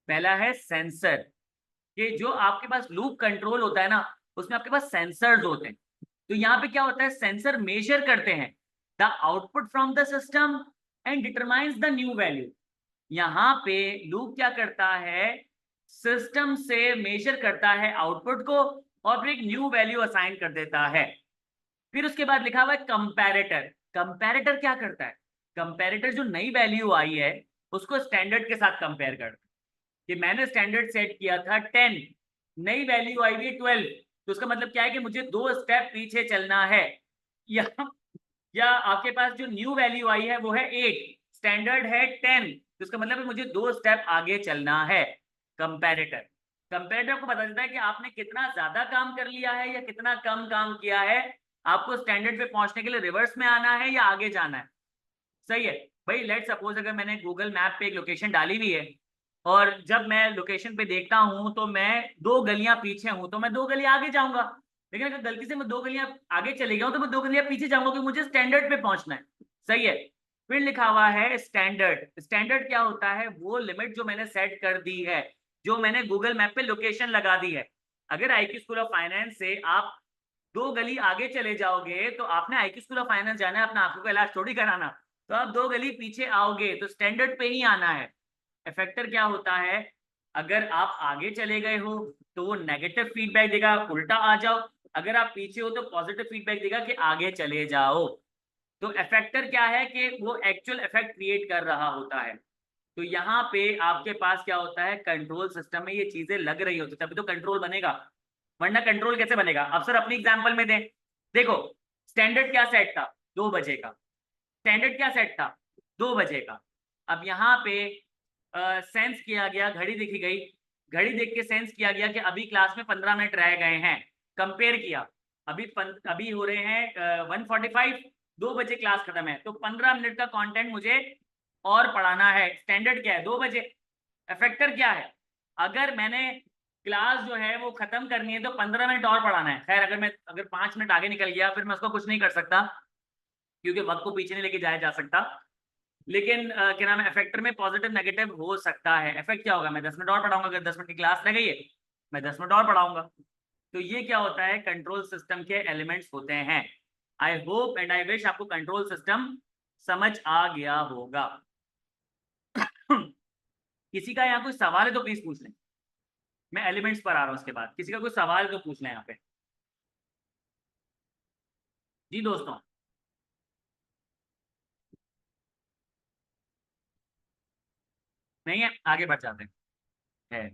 पहला है सेंसर। कि जो आपके पास लूप कंट्रोल होता है ना, उसमें आपके पास सेंसर्स होते हैं। तो यहाँ पे क्या होता है, सेंसर मेजर करते हैं the output from the system and determines the new value. यहाँ पे लूप क्या करता है, सिस्टम से मेजर करता है आउटपुट को और फिर एक न्यू वैल्यू असाइन कर देता है। फिर उसके बाद लिखा हुआ है कंपैरेटर। कंपैरेटर क्या करता है, कंपैरेटर जो नई वैल्यू आई है उसको स्टैंडर्ड के साथ कंपेयर करता है। कि मैंने स्टैंडर्ड सेट किया था 10, नई वैल्यू आई हुई 12, तो उसका मतलब क्या है कि मुझे 2 स्टेप पीछे चलना है। या आपके पास जो न्यू वैल्यू आई है वो है 8, स्टैंडर्ड है 10, तो इसका मतलब है मुझे 2 स्टेप आगे चलना है। कंपैरेटर, कंपेरेटिव आपको बता देता है कि आपने कितना ज्यादा काम कर लिया है या कितना कम काम किया है, आपको स्टैंडर्ड पे पहुंचने के लिए रिवर्स में आना है या आगे जाना है। सही है भाई। लेट सपोज अगर मैंने गूगल मैप पे एक लोकेशन डाली हुई है और जब मैं लोकेशन पे देखता हूं तो मैं 2 गलियां पीछे हूं तो मैं 2 गलियां आगे जाऊंगा, लेकिन अगर गलती से मैं 2 गलियां आगे चले गया हूं तो मैं 2 गलियां पीछे जाऊंगा क्योंकि मुझे स्टैंडर्ड पे पहुंचना है। सही है। फिर लिखा हुआ है स्टैंडर्ड। स्टैंडर्ड क्या होता है? वो लिमिट जो मैंने सेट कर दी है, जो मैंने गूगल मैप पे लोकेशन लगा दी है। अगर आईक्यू स्कूल ऑफ फाइनेंस से आप 2 गली आगे चले जाओगे तो आपने आईक्यू स्कूल ऑफ फाइनेंस जाना है, अपना आंखों का इलाज थोड़ी कराना। तो आप 2 गली पीछे आओगे तो स्टैंडर्ड पे ही आना है। इफेक्टर क्या होता है? अगर आप आगे चले गए हो तो वो नेगेटिव फीडबैक देगा, उल्टा आ जाओ। अगर आप पीछे हो तो पॉजिटिव फीडबैक देगा कि आगे चले जाओ। तो इफेक्टर क्या है कि वो एक्चुअल इफेक्ट क्रिएट कर रहा होता है। तो यहाँ पे आपके पास क्या होता है? कंट्रोल सिस्टम में ये चीजें लग रही होती है तभी तो कंट्रोल बनेगा, वरना कंट्रोल कैसे बनेगा? अब सर अपनी एग्जांपल में दें। देखो स्टैंडर्ड क्या सेट था? 2 बजे का। स्टैंडर्ड क्या सेट था? 2 बजे का। अब यहाँ पे सेंस किया गया, घड़ी देखी गई, घड़ी देख के सेंस किया गया कि अभी क्लास में 15 मिनट रह गए हैं। कंपेयर किया, अभी हो रहे हैं 1:45, 2 बजे क्लास खत्म है तो 15 मिनट का कंटेंट मुझे और पढ़ाना है। स्टैंडर्ड क्या है? 2 बजे। इफेक्टर क्या है? अगर मैंने क्लास जो है वो खत्म करनी है तो 15 मिनट और पढ़ाना है। खैर अगर 5 मिनट आगे निकल गया फिर मैं उसको कुछ नहीं कर सकता क्योंकि वक्त को पीछे नहीं लेके जाया जा सकता। लेकिन क्या नाम है, इफेक्टर में पॉजिटिव नेगेटिव हो सकता है। इफेक्ट क्या होगा? मैं 10 मिनट और पढ़ाऊंगा, अगर 10 मिनट की क्लास लग गई है मैं 10 मिनट और पढ़ाऊंगा। तो ये क्या होता है? कंट्रोल सिस्टम के एलिमेंट्स होते हैं। I hope and I wish आपको कंट्रोल सिस्टम समझ आ गया होगा। किसी का यहाँ कोई सवाल है तो प्लीज पूछ लें। मैं एलिमेंट्स पर आ रहा हूँ उसके बाद, किसी का कोई सवाल है तो पूछ लें यहाँ पे। जी दोस्तों। नहीं है? आगे बढ़ जाते हैं। है?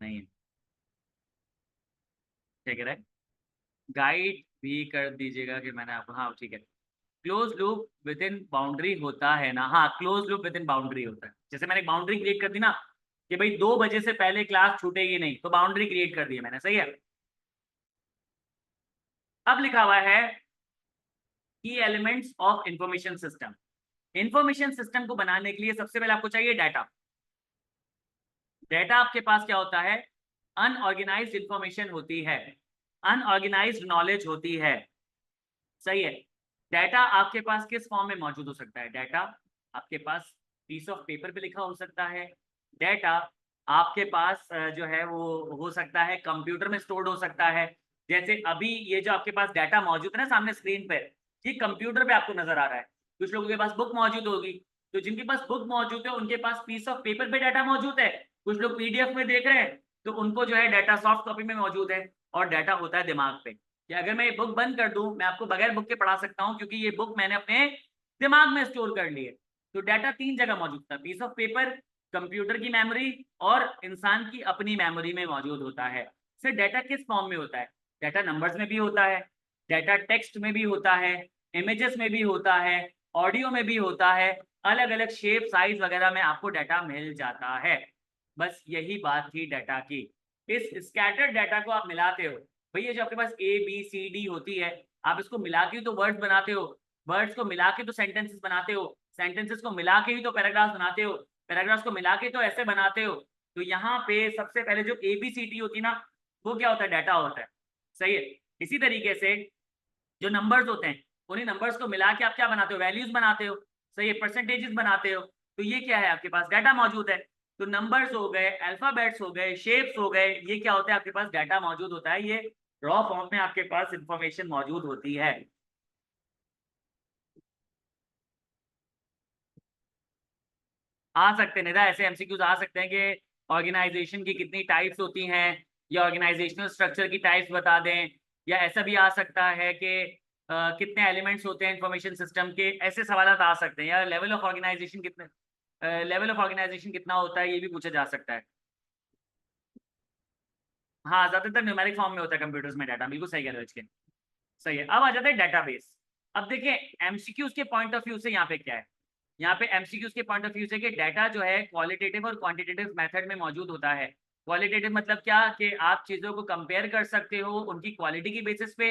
नहीं है? ठीक है। गाइड भी कर दीजिएगा कि मैंने आपको, हाँ ठीक है। Close loop with in boundary होता है ना? हाँ, close loop with in boundary होता है। जैसे मैंने एक बाउंड्री क्रिएट कर दी ना कि भाई 2 बजे से पहले क्लास छूटेगी नहीं, तो बाउंड्री क्रिएट कर दी है मैंने। सही है। अब लिखा हुआ है की elements of information system. Information system को बनाने के लिए सबसे पहले आपको चाहिए डाटा। डाटा आपके पास क्या होता है? अनऑर्गेनाइज्ड इंफॉर्मेशन होती है, अनऑर्गेनाइज्ड नॉलेज होती है। सही है। डाटा आपके पास किस फॉर्म में मौजूद हो सकता है? डाटा आपके पास पीस ऑफ पेपर पे लिखा हो सकता है। डाटा आपके पास जो है वो हो सकता है कंप्यूटर में स्टोर्ड हो सकता है। जैसे अभी ये जो आपके पास डाटा मौजूद है ना सामने स्क्रीन पे, ये कंप्यूटर पे आपको नजर आ रहा है। कुछ लोगों के पास बुक मौजूद होगी, तो जिनके पास बुक मौजूद है उनके पास पीस ऑफ पेपर पे डाटा मौजूद है। कुछ लोग पीडीएफ में देख रहे हैं तो उनको जो है डाटा सॉफ्ट कॉपी में मौजूद है। और डाटा होता है दिमाग पे, कि अगर मैं ये बुक बंद कर दूं मैं आपको बगैर बुक के पढ़ा सकता हूं क्योंकि ये बुक मैंने अपने दिमाग में स्टोर कर ली है। तो डाटा 3 जगह मौजूद था, पीस ऑफ पेपर, कंप्यूटर की मेमोरी और इंसान की अपनी मेमोरी में मौजूद होता है। फिर डाटा किस फॉर्म में होता है? डाटा नंबर्स में भी होता है, डाटा टेक्स्ट में भी होता है, इमेजेस में भी होता है, ऑडियो में भी होता है। अलग अलग शेप साइज वगैरह में आपको डाटा मिल जाता है। बस यही बात थी डाटा की। इस स्कैटर्ड डाटा को आप मिलाते हो। भैया जो आपके पास ए बी सी डी होती है, आप इसको मिला के ही तो वर्ड्स बनाते हो, वर्ड्स को मिला के तो सेंटेंसेस बनाते हो, सेंटेंसेस को मिला के ही तो पैराग्राफ्स बनाते हो, पैराग्राफ्स को मिला के तो ऐसे बनाते हो। तो यहाँ पे सबसे पहले जो ए बी सी डी होती है ना, वो क्या होता है? डाटा होता है। सही है। इसी तरीके से जो नंबर्स होते हैं, उन्हीं नंबर्स को मिला के आप क्या बनाते हो? वैल्यूज बनाते हो। सही है। परसेंटेजेस बनाते हो। तो ये क्या है? आपके पास डाटा मौजूद है। तो नंबर्स हो गए, अल्फाबेट्स हो गए, शेप्स हो गए, ये क्या होता है? आपके पास डाटा मौजूद होता है। ये रॉ फॉर्म में आपके पास इंफॉर्मेशन मौजूद होती है। आ सकते हैं निदा, ऐसे एमसीक्यूज आ सकते हैं कि ऑर्गेनाइजेशन की कितनी टाइप्स होती हैं, या ऑर्गेनाइजेशनल स्ट्रक्चर की टाइप्स बता दें। या ऐसा भी आ सकता है कि कितने एलिमेंट्स होते हैं इंफॉर्मेशन सिस्टम के, ऐसे सवाल आ सकते हैं। या लेवल ऑफ ऑर्गेनाइजेशन कितने, लेवल ऑफ ऑर्गेनाइजेशन कितना होता है, ये भी पूछा जा सकता है। हाँ, ज्यादातर न्यूमेरिक फॉर्म में होता है कंप्यूटर्स में डाटा, बिल्कुल सही कह रहे हो इसके। सही है। अब आ जाता है डेटाबेस। अब देखिए एमसीक्यूज के पॉइंट ऑफ व्यू से यहाँ पे क्या है? यहाँ पे एमसीक्यूज के पॉइंट ऑफ व्यू से कि डाटा जो है क्वालिटेटिव और क्वांटिटेटिव मेथड में मौजूद होता है। क्वालिटेटिव मतलब क्या कि आप चीज़ों को कंपेयर कर सकते हो उनकी क्वालिटी की बेसिस पे,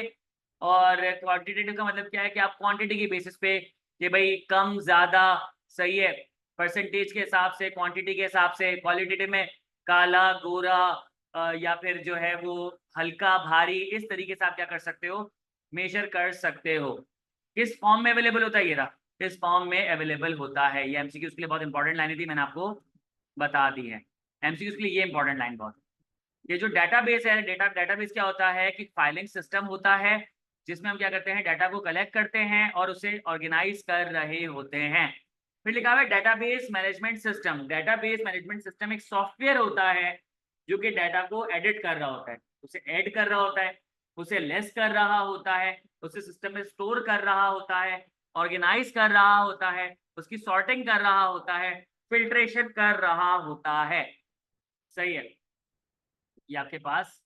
और क्वांटिटेटिव का मतलब क्या है कि आप क्वांटिटी की बेसिस पे कि भाई कम ज़्यादा, सही है, परसेंटेज के हिसाब से, क्वांटिटी के हिसाब से। क्वालिटेटिव में काला गोरा या फिर जो है वो हल्का भारी, इस तरीके से आप क्या कर सकते हो, मेजर कर सकते हो। किस फॉर्म में अवेलेबल होता है ये रहा, किस फॉर्म में अवेलेबल होता है। ये एमसीक्यूज के लिए बहुत इंपॉर्टेंट लाइन थी, मैंने आपको बता दी है। एमसीक्यूज के लिए ये इंपॉर्टेंट लाइन बहुत। ये जो डेटाबेस है, डेटाबेस क्या होता है कि फाइलिंग सिस्टम होता है जिसमें हम क्या करते हैं, डाटा को कलेक्ट करते हैं और उसे ऑर्गेनाइज कर रहे होते हैं। फिर लिखा हुआ है database management system. Database management system एक सॉफ्टवेयर होता है जो कि डाटा को एडिट कर रहा होता है, उसे ऐड कर रहा होता है, उसे लेस कर रहा होता है, उसे सिस्टम में स्टोर कर रहा होता है, ऑर्गेनाइज कर रहा होता है, उसकी सॉर्टिंग कर रहा होता है, फिल्ट्रेशन कर रहा होता है। सही है, ये आपके पास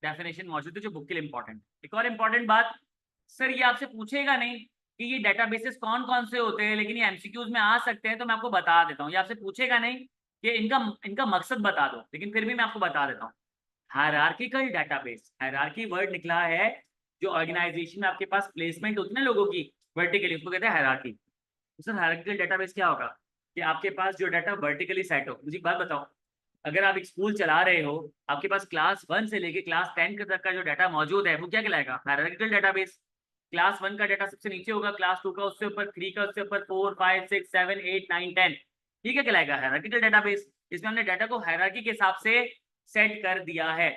डेफिनेशन मौजूद है जो बुक के लिए इंपॉर्टेंट। एक और इंपॉर्टेंट बात, सर ये आपसे पूछेगा नहीं कि ये डेटाबेसेस कौन कौन से होते हैं, लेकिन ये एमसीक्यूज में आ सकते हैं, तो मैं आपको बता देता हूँ। ये आपसे पूछेगा नहीं कि इनका इनका मकसद बता दो, लेकिन फिर भी मैं आपको बता देता हूँ। हायरार्किकल डेटाबेस, हायरार्की वर्ड निकला है जो ऑर्गेनाइजेशन में आपके पास प्लेसमेंट होती है ना लोगों की वर्टिकली, उसको कहते हैं हायरार्की। तो सर हायरार्किकल डेटाबेस क्या होगा कि आपके पास जो डाटा वर्टिकली सेट हो। मुझे एक बात बताओ, अगर आप एक स्कूल चला रहे हो, आपके पास क्लास 1 से लेके क्लास 10 तक का जो डाटा मौजूद है वो क्या कहलाएगा, हायरार्किकल डेटाबेस। क्लास 1 का डाटा सबसे नीचे होगा, क्लास 2 का उससे ऊपर, 3 का उससे ऊपर, 4 5 6 7 8 9 10, ठीक है, कहलाएगा हायरार्किकल डेटाबेस। इसमें हमने डाटा को हायरार्की के हिसाब से सेट कर दिया है।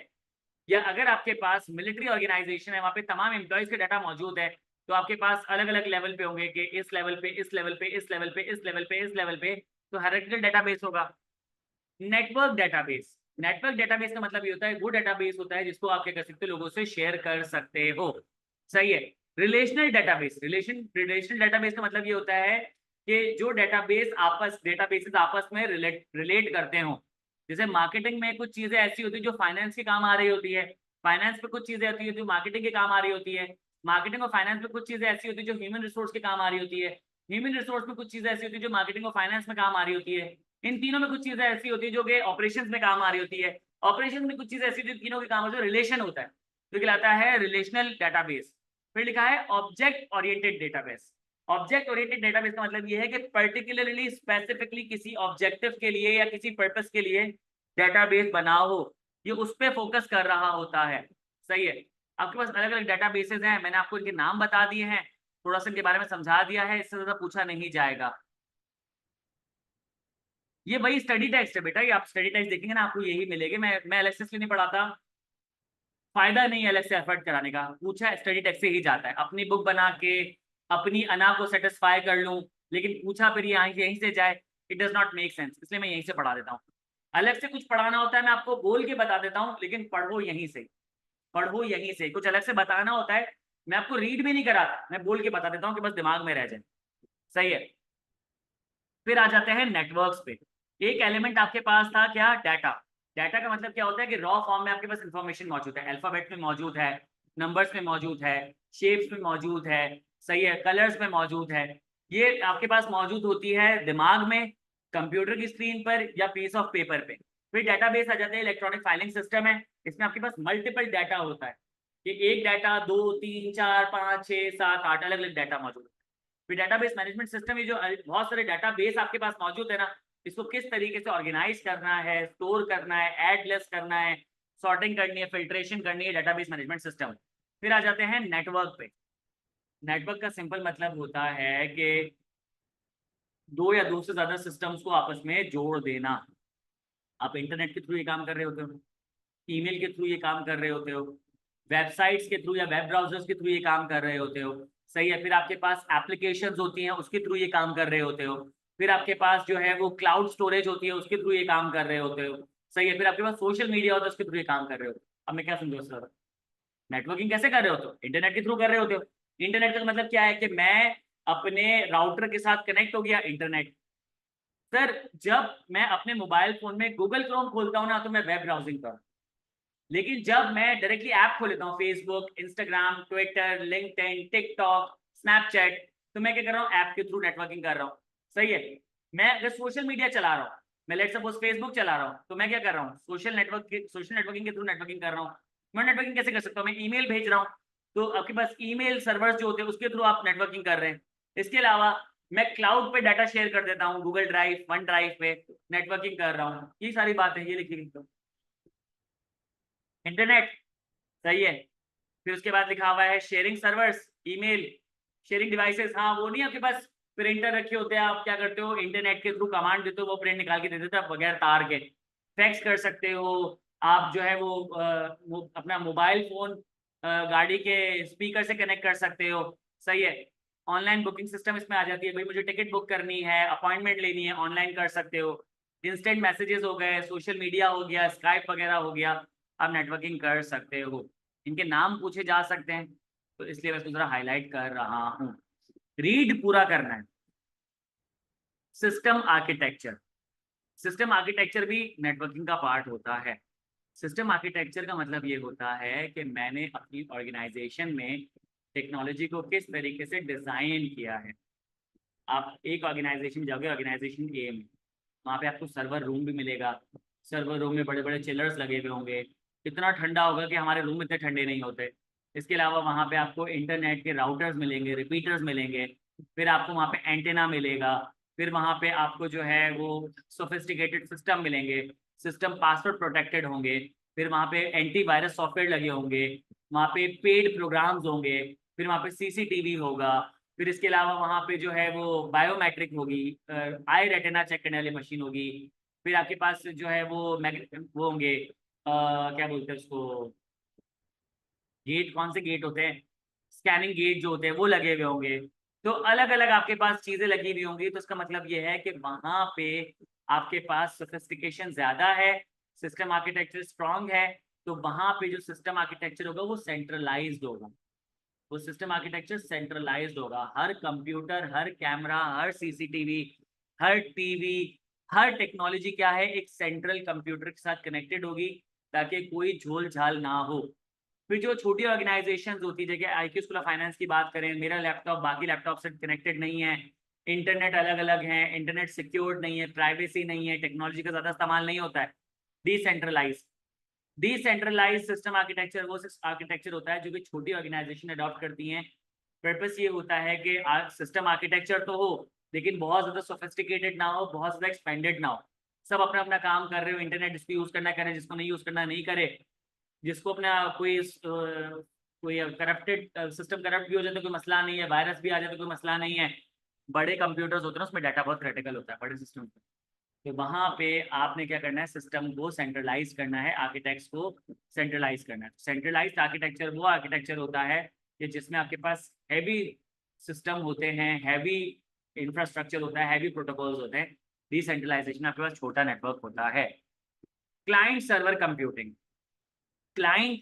या अगर आपके पास मिलिट्री ऑर्गेनाइजेशन है, वहाँ पे तमाम एम्प्लॉयज का डाटा मौजूद है, तो आपके पास अलग अलग लेवल पे होंगे कि इस लेवल पे, इस लेवल पे, इस लेवल पे, इस लेवल पे, इस लेवल पे, तो हायरार्किकल डेटाबेस होगा। नेटवर्क डेटाबेस, नेटवर्क डेटाबेस का मतलब ये होता है वो डेटाबेस होता है जिसको आप क्या कर सकते हो, लोगों से शेयर कर सकते हो। सही है। रिलेशनल डेटाबेस, रिलेशनल डेटाबेस का मतलब ये होता है कि जो डेटाबेसेस आपस में रिलेट करते हो। जैसे मार्केटिंग में कुछ चीजें ऐसी होती है जो फाइनेंस के काम आ रही होती है, फाइनेंस पे कुछ चीजें होती है जो मार्केटिंग के काम आ रही होती है, मार्केटिंग और फाइनेंस में कुछ चीजें ऐसी होती है जो ह्यूमन रिसोर्स के काम आ रही होती है, ह्यूमन रिसोर्स में कुछ चीजें ऐसी होती है जो मार्केटिंग और फाइनेंस में काम आ रही होती है, इन तीनों में कुछ चीजें ऐसी होती है जो कि ऑपरेशंस में काम आ रही होती है, ऑपरेशन में कुछ चीजें ऐसी होती है तीनों के काम जो रिलेशन होता है, तो कहलाता है रिलेशनल डेटाबेस। फिर लिखा है object oriented database. Object oriented database का मतलब ये है कि पर्टिकुलरली स्पेसिफिकली किसी ऑब्जेक्टिव के लिए या किसी पर्पस के लिए डेटाबेस बना हो, ये उस पर फोकस कर रहा होता है। सही है। आपके पास अलग अलग डेटाबेसेस हैं, मैंने आपको इनके नाम बता दिए हैं, थोड़ा सा इनके बारे में समझा दिया है, इससे ज्यादा पूछा नहीं जाएगा। ये वही स्टडी टेक्स्ट है बेटा, ये आप स्टडी टेक्स्ट देखेंगे ना आपको यही मिलेगी। मैं एलएसएस नहीं पढ़ाता, फायदा नहीं है अलग से एफर्ट कराने का, पूछा स्टडी टेक्स्ट से ही जाता है। अपनी बुक बना के अपनी अना को सेटिस्फाई कर लूं, लेकिन पूछा फिर यहाँ यहीं से जाए, it does not make sense, इसलिए मैं यहीं से पढ़ा देता हूँ। अलग से कुछ पढ़ाना होता है मैं आपको बोल के बता देता हूँ, लेकिन पढ़ो यहीं से, पढ़ो यहीं से। कुछ अलग से बताना होता है मैं आपको रीड भी नहीं कराता, मैं बोल के बता देता हूँ कि बस दिमाग में रह जाए। सही है। फिर आ जाते हैं नेटवर्क्स पे। एक एलिमेंट आपके पास था क्या, डाटा। डाटा का मतलब क्या होता है कि रॉ फॉर्म में आपके पास इंफॉर्मेशन मौजूद है, अल्फाबेट में मौजूद है, नंबर्स में मौजूद है, शेप्स में मौजूद है, सही है, कलर्स में मौजूद है। ये आपके पास मौजूद होती है दिमाग में, कंप्यूटर की स्क्रीन पर या पीस ऑफ पेपर पे। फिर डेटाबेस आ जाते हैं, इलेक्ट्रॉनिक फाइलिंग सिस्टम है, इसमें आपके पास मल्टीपल डाटा होता है, कि एक डाटा 2 3 4 5 6 7 8 अलग अलग डाटा मौजूद है। फिर डेटाबेस मैनेजमेंट सिस्टम, ये जो बहुत सारे डेटाबेस आपके पास मौजूद है ना, इसको किस तरीके से ऑर्गेनाइज करना है, स्टोर करना है, ऐड लेस करना है, सॉर्टिंग करनी है, फिल्ट्रेशन करनी है, डेटाबेस मैनेजमेंट सिस्टम। फिर आ जाते हैं नेटवर्क पे। नेटवर्क का सिंपल मतलब होता है कि दो या दो से ज्यादा सिस्टम्स को आपस में जोड़ देना। आप इंटरनेट के थ्रू ये काम कर रहे होते हो, ईमेल के थ्रू ये काम कर रहे होते हो, वेबसाइट्स के थ्रू या वेब ब्राउजर्स के थ्रू ये काम कर रहे होते हो। सही है। फिर आपके पास एप्लीकेशंस होती हैं, उसके थ्रू ये काम कर रहे होते हो। फिर आपके पास जो है वो क्लाउड स्टोरेज होती है, उसके थ्रू ये काम कर रहे होते हो। सही है। फिर आपके पास सोशल मीडिया होता है, उसके थ्रू ये काम कर रहे हो। अब मैं क्या समझू सर, नेटवर्किंग कैसे कर रहे होते हो, इंटरनेट के थ्रू कर रहे होते हो। इंटरनेट का मतलब क्या है कि मैं अपने राउटर के साथ कनेक्ट हो गया, इंटरनेट। सर जब मैं अपने मोबाइल फोन में गूगल क्रोम खोलता हूँ ना, तो मैं वेब ब्राउजिंग कर, लेकिन जब मैं डायरेक्टली ऐप खोल लेता हूँ, Facebook, Instagram, Twitter, LinkedIn, TikTok, Snapchat, तो मैं क्या कर रहा हूँ, ऐप के थ्रू नेटवर्किंग कर रहा हूँ। सही है। मैं अगर सोशल मीडिया चला रहा हूँ, मैं लेट सपोज फेसबुक चला रहा हूँ, तो मैं क्या कर रहा हूँ, सोशल नेटवर्किंग के थ्रू नेटवर्किंग कर रहा हूँ। मैं नेटवर्किंग कैसे कर सकता हूँ, मैं ईमेल भेज रहा हूँ, तो आपके पास ईमेल सर्वर्स जो होते हैं उसके थ्रू आप नेटवर्किंग कर रहे हैं। इसके अलावा मैं क्लाउड पे डाटा शेयर कर देता हूँ, गूगल ड्राइव, वन ड्राइव पे नेटवर्किंग कर रहा हूँ। ये सारी बातें ये लिखी गई। इंटरनेट सही है। फिर उसके बाद लिखा हुआ है sharing servers, email sharing devices. हाँ, वो नहीं आपके पास प्रिंटर रखे होते हैं, आप क्या करते हो, इंटरनेट के थ्रू कमांड देते हो, वो प्रिंट निकाल के दे देता है बगैर तार के। फैक्स कर सकते हो आप, जो है वो अपना मोबाइल फोन गाड़ी के स्पीकर से कनेक्ट कर सकते हो। सही है। ऑनलाइन बुकिंग सिस्टम इसमें आ जाती है, भाई मुझे टिकट बुक करनी है, अपॉइंटमेंट लेनी है, ऑनलाइन कर सकते हो। इंस्टेंट मैसेजेस हो गए, सोशल मीडिया हो गया, स्काइप वगैरह हो गया, आप नेटवर्किंग कर सकते हो। इनके नाम पूछे जा सकते हैं, तो इसलिए मैं इसको जरा हाईलाइट कर रहा हूँ। रीड पूरा करना है। सिस्टम आर्किटेक्चर, सिस्टम आर्किटेक्चर भी नेटवर्किंग का पार्ट होता है। सिस्टम आर्किटेक्चर का मतलब ये होता है कि मैंने अपनी ऑर्गेनाइजेशन में टेक्नोलॉजी को किस तरीके से डिजाइन किया है। आप एक ऑर्गेनाइजेशन जाओगे, ऑर्गेनाइजेशन ए में, वहाँ पे आपको सर्वर रूम भी मिलेगा। सर्वर रूम में बड़े बड़े चिलर्स लगे हुए होंगे, इतना ठंडा होगा कि हमारे रूम इतने ठंडे नहीं होते। इसके अलावा वहाँ पे आपको इंटरनेट के राउटर्स मिलेंगे, रिपीटर्स मिलेंगे, फिर आपको वहाँ पे एंटेना मिलेगा, फिर वहाँ पे आपको जो है वो सोफिस्टिकेटेड सिस्टम मिलेंगे, सिस्टम पासवर्ड प्रोटेक्टेड होंगे, फिर वहाँ पे एंटीवायरस सॉफ्टवेयर लगे होंगे, वहाँ पे पेड प्रोग्राम्स होंगे, फिर वहाँ पे सीसीटीवी होगा, फिर इसके अलावा वहाँ पे जो है वो बायोमेट्रिक होगी, आई रेटिना चेक करने वाली मशीन होगी, फिर आपके पास जो है वो होंगे, क्या बोलते हैं उसको, गेट, कौन से गेट होते हैं, स्कैनिंग गेट जो होते हैं वो लगे हुए होंगे। तो अलग अलग आपके पास चीजें लगी हुई होंगी, तो इसका मतलब ये है कि वहां पे आपके पास सोफिस्टिकेशन ज्यादा है, सिस्टम आर्किटेक्चर स्ट्रांग है, तो वहां पे जो सिस्टम आर्किटेक्चर होगा वो सेंट्रलाइज्ड होगा। वो सिस्टम आर्किटेक्चर सेंट्रलाइज्ड होगा। हर कंप्यूटर, हर कैमरा, हर सीसीटीवी, हर टीवी, हर टेक्नोलॉजी क्या है, एक सेंट्रल कंप्यूटर के साथ कनेक्टेड होगी, ताकि कोई झोल झाल ना हो। फिर जो छोटी ऑर्गेनाइजेशंस होती है, जैसे आईक्यू स्कूल ऑफ फाइनेंस की बात करें, मेरा लैपटॉप बाकी लैपटॉप से कनेक्टेड नहीं है, इंटरनेट अलग अलग है, इंटरनेट सिक्योर्ड नहीं है, प्राइवेसी नहीं है, टेक्नोलॉजी का ज्यादा इस्तेमाल नहीं होता है, डिसेंट्रलाइज। डिसेंट्रलाइज सिस्टम आर्किटेक्चर वो आर्किटेक्चर होता है जो कि छोटी ऑर्गेनाइजेशन अडॉप्ट करती हैं। पर्पस ये होता है कि सिस्टम आर्किटेक्चर तो हो, लेकिन बहुत ज्यादा सोफिस्टिकेटेड ना हो, बहुत ज्यादा एक्सपेंडेड ना हो। सब अपना अपना काम कर रहे हो, इंटरनेट जिसको यूज करना करे, जिसको नहीं यूज करना नहीं करे, जिसको अपना कोई करप्टेड सिस्टम करप्ट भी हो जाए तो कोई मसला नहीं है, वायरस भी आ जाए तो कोई मसला नहीं है। बड़े कंप्यूटर्स होते हैं ना, उसमें डाटा बहुत क्रिटिकल होता है बड़े सिस्टम पे। तो वहां पे आपने क्या करना है, सिस्टम को सेंट्रलाइज करना है, आर्किटेक्ट्स को सेंट्रलाइज करना है। सेंट्रलाइज्ड आर्किटेक्चर वो आर्किटेक्चर होता है कि जिसमें आपके पास हैवी सिस्टम होते हैं, हैवी इंफ्रास्ट्रक्चर होता है, हैवी प्रोटोकॉल्स होते हैं। डिसेंट्रलाइजेशन आपके पास छोटा नेटवर्क होता है। Client server computing. Client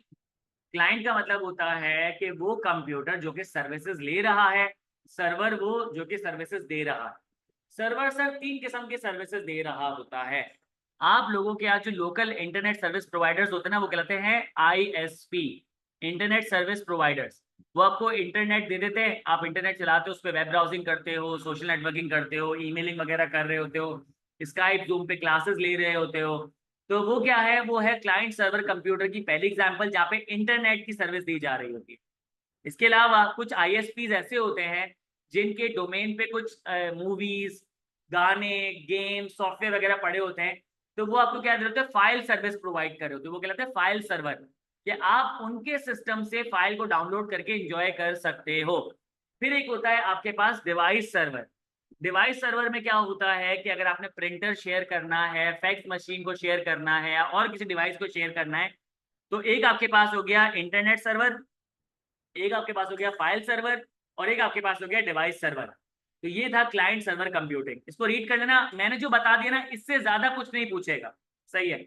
client का मतलब होता है कि वो कंप्यूटर जो कि सर्विसेज ले रहा है, सर्वर वो जो कि सर्विसेज दे रहा है। सर्वर सर तीन किस्म के सर्विसेज दे रहा होता है। आप लोगों के यहाँ जो लोकल इंटरनेट सर्विस प्रोवाइडर्स होते हैं ना, वो कहलाते हैं आईएसपी, इंटरनेट सर्विस प्रोवाइडर्स। वो आपको इंटरनेट दे देते हैं, आप इंटरनेट चलाते हो, उस पर वेब ब्राउजिंग करते हो, सोशल नेटवर्किंग करते हो, ईमेलिंग वगैरह कर रहे होते हो, स्काइप जूम पे क्लासेस ले रहे होते हो। तो वो क्या है, वो है क्लाइंट सर्वर कंप्यूटर की पहली एग्जांपल, जहाँ पे इंटरनेट की सर्विस दी जा रही होती है। इसके अलावा कुछ आईएसपीज ऐसे होते हैं जिनके डोमेन पे कुछ मूवीज, गाने, गेम, सॉफ्टवेयर वगैरह पड़े होते हैं, तो वो आपको क्या देते हैं, फाइल सर्विस प्रोवाइड कर रहे होते हैं, वो कहलाते हैं फाइल सर्वर, कि आप उनके सिस्टम से फाइल को डाउनलोड करके एंजॉय कर सकते हो। फिर एक होता है आपके पास डिवाइस सर्वर। डिवाइस सर्वर में क्या होता है कि अगर आपने प्रिंटर शेयर करना है, फैक्स मशीन को शेयर करना है, या और किसी डिवाइस को शेयर करना है, तो एक आपके पास हो गया इंटरनेट सर्वर, एक आपके पास हो गया फाइल सर्वर, और एक आपके पास हो गया डिवाइस सर्वर। तो ये था क्लाइंट सर्वर कंप्यूटिंग। इसको रीड कर लेना, मैंने जो बता दिया ना, इससे ज्यादा कुछ नहीं पूछेगा। सही है।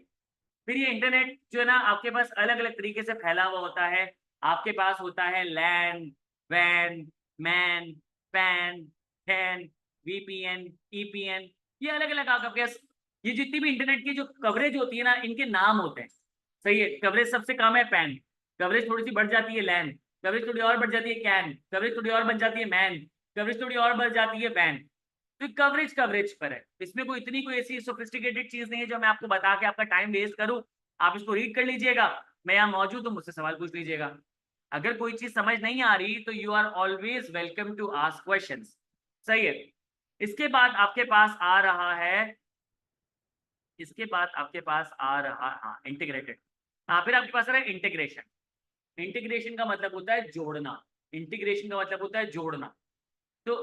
फिर ये इंटरनेट जो है ना, आपके पास अलग अलग तरीके से फैला हुआ होता है। आपके पास होता है लैन, वैन, मैन, पैन, हैन, वीपीएन, ईपीएन, ये अलग अलग आपके पास, ये जितनी भी इंटरनेट की जो कवरेज होती है ना, इनके नाम होते हैं। सही है। कवरेज सबसे कम है पैन, कवरेज थोड़ी सी बढ़ जाती है लैन, कवरेज थोड़ी और बढ़ जाती है कैन, कवरेज थोड़ी और बन जाती है मैन, कवरेज थोड़ी और बढ़ जाती है वैन। तो कवरेज कवरेज पर है, इसमें कोई ऐसी सोफिस्टिकेटेड चीज नहीं है जो मैं आपको बता के आपका टाइम वेस्ट करूं। आप इसको रीड कर लीजिएगा, मैं यहाँ मौजूद हूँ, मुझसे सवाल पूछ लीजिएगा। अगर कोई चीज समझ नहीं आ रही तो you are always welcome to ask questions. सही है। इसके बाद आपके पास आ रहा है, इसके बाद आपके पास आ रहा, हाँ इंटीग्रेटेड। हाँ फिर आपके पास आ रहा है इंटीग्रेशन। इंटीग्रेशन का मतलब होता है जोड़ना, इंटीग्रेशन का मतलब होता है जोड़ना। तो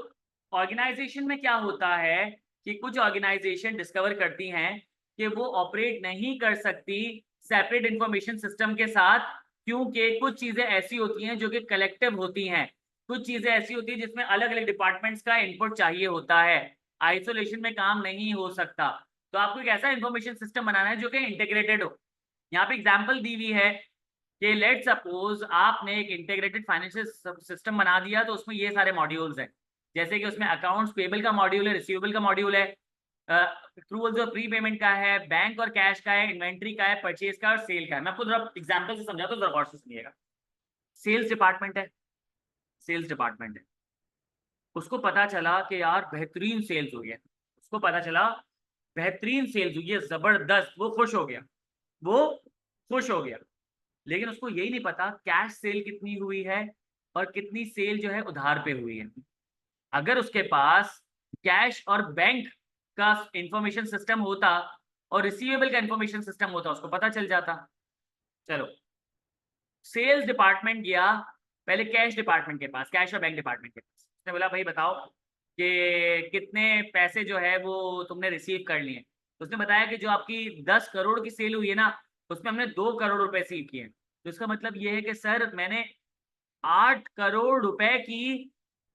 ऑर्गेनाइजेशन में क्या होता है कि कुछ ऑर्गेनाइजेशन डिस्कवर करती हैं कि वो ऑपरेट नहीं कर सकती सेपरेट इंफॉर्मेशन सिस्टम के साथ, क्योंकि कुछ चीजें ऐसी होती हैं जो कि कलेक्टिव होती हैं, कुछ चीजें ऐसी होती हैं जिसमें अलग अलग डिपार्टमेंट्स का इनपुट चाहिए होता है, आइसोलेशन में काम नहीं हो सकता। तो आपको एक ऐसा इंफॉर्मेशन सिस्टम बनाना है जो कि इंटीग्रेटेड हो। यहाँ पे एग्जाम्पल दी हुई है कि लेट सपोज आपने एक इंटीग्रेटेड फाइनेंशियल सिस्टम बना दिया, तो उसमें ये सारे मॉड्यूल्स हैं, जैसे कि उसमें अकाउंट्स पेबल का मॉड्यूल है, रिसीवेबल का मॉड्यूल है, एक्रूवल्स और प्री पेमेंट का है, बैंक और कैश का है, इन्वेंट्री का है, परचेज का और सेल का है। मैं आपको जरा एग्जांपल से समझाता हूं, जरा गौर से सुनिएगा। सेल्स डिपार्टमेंट है, सेल्स डिपार्टमेंट है, उसको पता चला कि यार बेहतरीन सेल्स हुई है, उसको पता चला बेहतरीन सेल्स हुई है, जबरदस्त, वो खुश हो गया, वो खुश हो गया। लेकिन उसको यही नहीं पता कैश सेल कितनी हुई है और कितनी सेल जो है उधार पे हुई है। अगर उसके पास कैश और बैंक का इंफॉर्मेशन सिस्टम होता और रिसीवेबल का इंफॉर्मेशन सिस्टम होता, उसको पता चल जाता। चलो, सेल्स डिपार्टमेंट गया पहले कैश डिपार्टमेंट के पास, कैश और बैंक डिपार्टमेंट के पास, उसने बोला भाई बताओ कि कितने पैसे जो है वो तुमने रिसीव कर लिए। तो उसने बताया कि जो आपकी 10 करोड़ की सेल हुई है ना, उसमें हमने 2 करोड़ रुपए रिसीव किए। तो इसका मतलब ये है कि सर मैंने 8 करोड़ रुपए की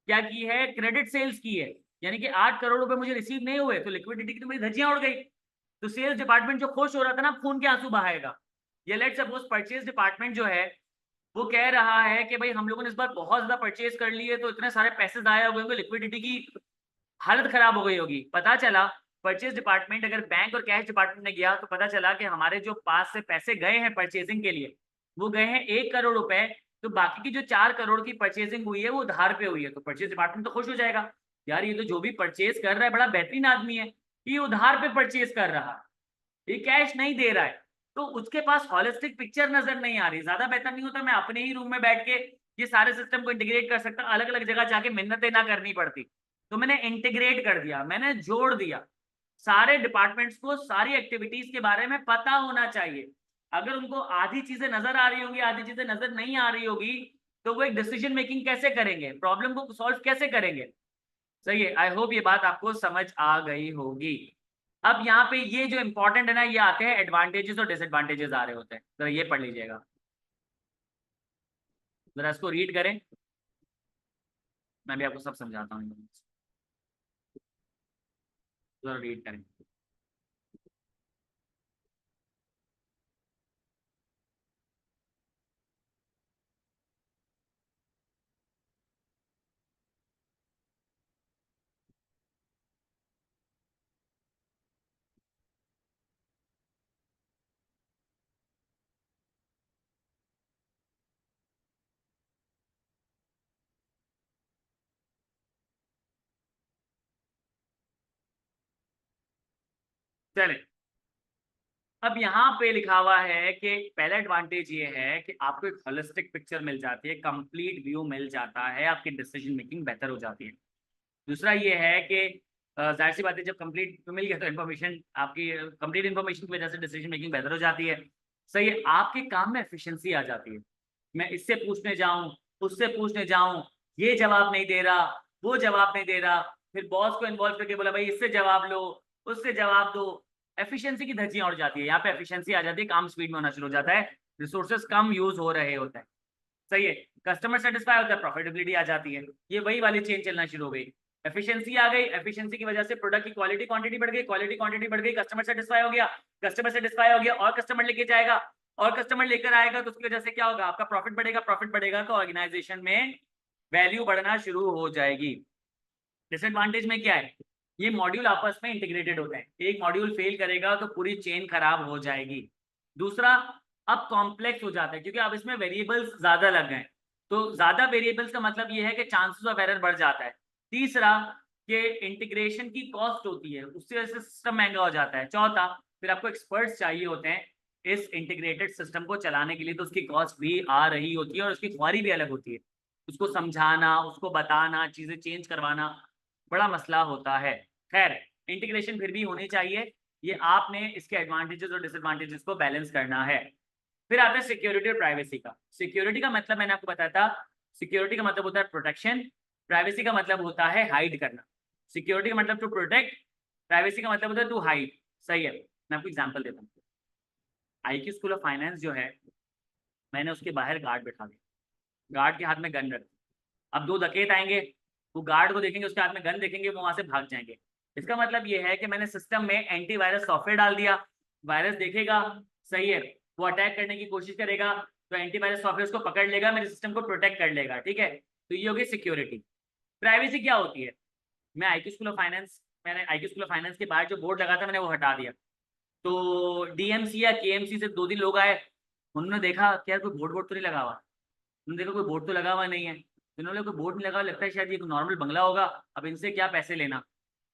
क्या की है, क्रेडिट सेल्स की है, यानी कि 8 करोड़ रुपए मुझे रिसीव नहीं हुए, तो लिक्विडिटी की तो मेरी धज्जियां उड़ गई। तो सेल्स डिपार्टमेंट जो खुश हो रहा था ना, खून के आंसू बहाएगा। या लेट सपोज परचेज डिपार्टमेंट जो है वो कह रहा है कि भाई हम लोगों ने इस बार बहुत ज्यादा परचेज कर लिए, तो इतने सारे पैसे जाया हो गए होंगे, लिक्विडिटी की हालत खराब हो गई होगी। पता चला परचेज डिपार्टमेंट अगर बैंक और कैश डिपार्टमेंट ने गया, तो पता चला कि हमारे जो पास से पैसे गए हैं परचेजिंग के लिए, वो गए हैं 1 करोड़ रुपए, तो बाकी की जो 4 करोड़ की परचेजिंग हुई है वो उधार पे हुई है। तो परचेज डिपार्टमेंट तो खुश हो जाएगा, यार ये तो जो भी परचेज कर रहा है बड़ा बेहतरीन आदमी है, ये उधार पे परचेज कर रहा है, ये कैश नहीं दे रहा है। तो उसके पास हॉलिस्टिक पिक्चर नजर नहीं आ रही। ज्यादा बेहतर नहीं होता मैं अपने ही रूम में बैठ के ये सारे सिस्टम को इंटीग्रेट कर सकता, अलग अलग जगह जाके मेहनतें ना करनी पड़ती। तो मैंने इंटीग्रेट कर दिया, मैंने जोड़ दिया। सारे डिपार्टमेंट्स को सारी एक्टिविटीज के बारे में पता होना चाहिए। अगर उनको आधी चीजें नजर आ रही होंगी, आधी चीजें नजर नहीं आ रही होगी, तो वो एक डिसीजन मेकिंग कैसे करेंगे, प्रॉब्लम को सॉल्व कैसे करेंगे। सही है, आई होप ये बात आपको समझ आ गई होगी। अब यहाँ पे ये जो इंपॉर्टेंट है ना, ये आते हैं एडवांटेजेस और डिसएडवांटेजेस आ रहे होते हैं, तो ये पढ़ लीजिएगा, जरा इसको रीड करें, मैं भी आपको सब समझाता हूँ, जरा रीड करें। चले, अब यहाँ पे लिखा हुआ है कि पहला एडवांटेज ये है कि आपको एक होलिस्टिक पिक्चर मिल जाती है, कंप्लीट व्यू मिल जाता है, आपकी डिसीजन मेकिंग बेहतर हो जाती है। दूसरा ये है कि जाहिर सी बात है, जब कंप्लीट मिल गया तो इन्फॉर्मेशन आपकी, कंप्लीट इन्फॉर्मेशन की वजह से डिसीजन मेकिंग बेहतर हो जाती है। सही है, आपके काम में एफिशिएंसी आ जाती है। मैं इससे पूछने जाऊं, उससे पूछने जाऊं, ये जवाब नहीं दे रहा, वो जवाब नहीं दे रहा, फिर बॉस को इन्वॉल्व करके बोला भाई इससे जवाब लो, उससे जवाब दो, एफिशिएंसी की धज्जियां उड़ जाती है। यहाँ पे एफिशिएंसी आ जाती है, काम स्पीड में होना शुरू हो जाता है, रिसोर्सेज कम यूज हो रहे होते हैं। सही है, कस्टमर सेटिस्फाई होता है, प्रॉफिटेबिलिटी आ जाती है, ये वही वाली चेन चलना शुरू हो गई। एफिशिएंसी आ गई, एफिशिएंसी की वजह से प्रोडक्ट की क्वालिटी क्वांटिटी बढ़ गई, क्वालिटी क्वांटिटी बढ़ गई, कस्टमर सेटिस्फाई हो गया, कस्टमर सेटिस्फाई हो गया और कस्टमर लेके जाएगा, और कस्टमर लेकर आएगा, तो उसकी वजह से क्या होगा, आपका प्रॉफिट बढ़ेगा, प्रॉफिट बढ़ेगा तो ऑर्गेनाइजेशन में वैल्यू बढ़ना शुरू हो जाएगी। डिसएडवांटेज में क्या है, ये मॉड्यूल आपस में इंटीग्रेटेड होते हैं, एक मॉड्यूल फेल करेगा तो पूरी चेन खराब हो जाएगी। दूसरा, अब कॉम्प्लेक्स हो जाता है क्योंकि अब इसमें वेरिएबल्स ज्यादा लग गए, तो ज्यादा वेरिएबल्स का मतलब ये है कि चांसेस ऑफ एरर बढ़ जाता है। तीसरा, कि इंटीग्रेशन की कॉस्ट होती है, उससे वजह से सिस्टम महंगा हो जाता है। चौथा, फिर आपको एक्सपर्ट्स चाहिए होते हैं इस इंटीग्रेटेड सिस्टम को चलाने के लिए, तो उसकी कॉस्ट भी आ रही होती है और उसकी ख्वारी भी अलग होती है। उसको समझाना, उसको बताना, चीज़ें चेंज करवाना बड़ा मसला होता है। खैर, इंटीग्रेशन फिर भी होनी चाहिए, ये आपने इसके एडवांटेजेस और डिसएडवांटेजेस को बैलेंस करना है। फिर आता है सिक्योरिटी और प्राइवेसी का। सिक्योरिटी का मतलब मैंने आपको बताया था, सिक्योरिटी का मतलब होता है प्रोटेक्शन, प्राइवेसी का मतलब होता है हाइड करना। सिक्योरिटी का मतलब टू प्रोटेक्ट, प्राइवेसी का मतलब होता है टू हाइड। सही है, मैं आपको एग्जांपल देता हूँ। आईक्यू स्कूल ऑफ फाइनेंस जो है, मैंने उसके बाहर गार्ड बैठा दिया, गार्ड के हाथ में गन रख। अब दो डकैत आएंगे, वो गार्ड को देखेंगे, उसके हाथ में गन देखेंगे, वो वहां से भाग जाएंगे। इसका मतलब ये है कि मैंने सिस्टम में एंटीवायरस सॉफ्टवेयर डाल दिया, वायरस देखेगा, सही है, वो अटैक करने की कोशिश करेगा, तो एंटीवायरस सॉफ्टवेयर उसको पकड़ लेगा, मेरे सिस्टम को प्रोटेक्ट कर लेगा। ठीक है, तो ये होगी सिक्योरिटी। प्राइवेसी क्या होती है? मैंने आईक्यू स्कूल ऑफ फाइनेंस के बाहर जो बोर्ड लगा था, मैंने वो हटा दिया। तो डीएमसी या केएमसी से 2 दिन लोग आए, उन्होंने देखा कि यार कोई बोर्ड बोर्ड तो नहीं लगा हुआ। उन्होंने देखा कोई बोर्ड तो लगा हुआ नहीं है, इन्होंने कोई बोर्ड नहीं लगा, लगता है शायद ये नॉर्मल बंगला होगा, अब इनसे क्या पैसे लेना,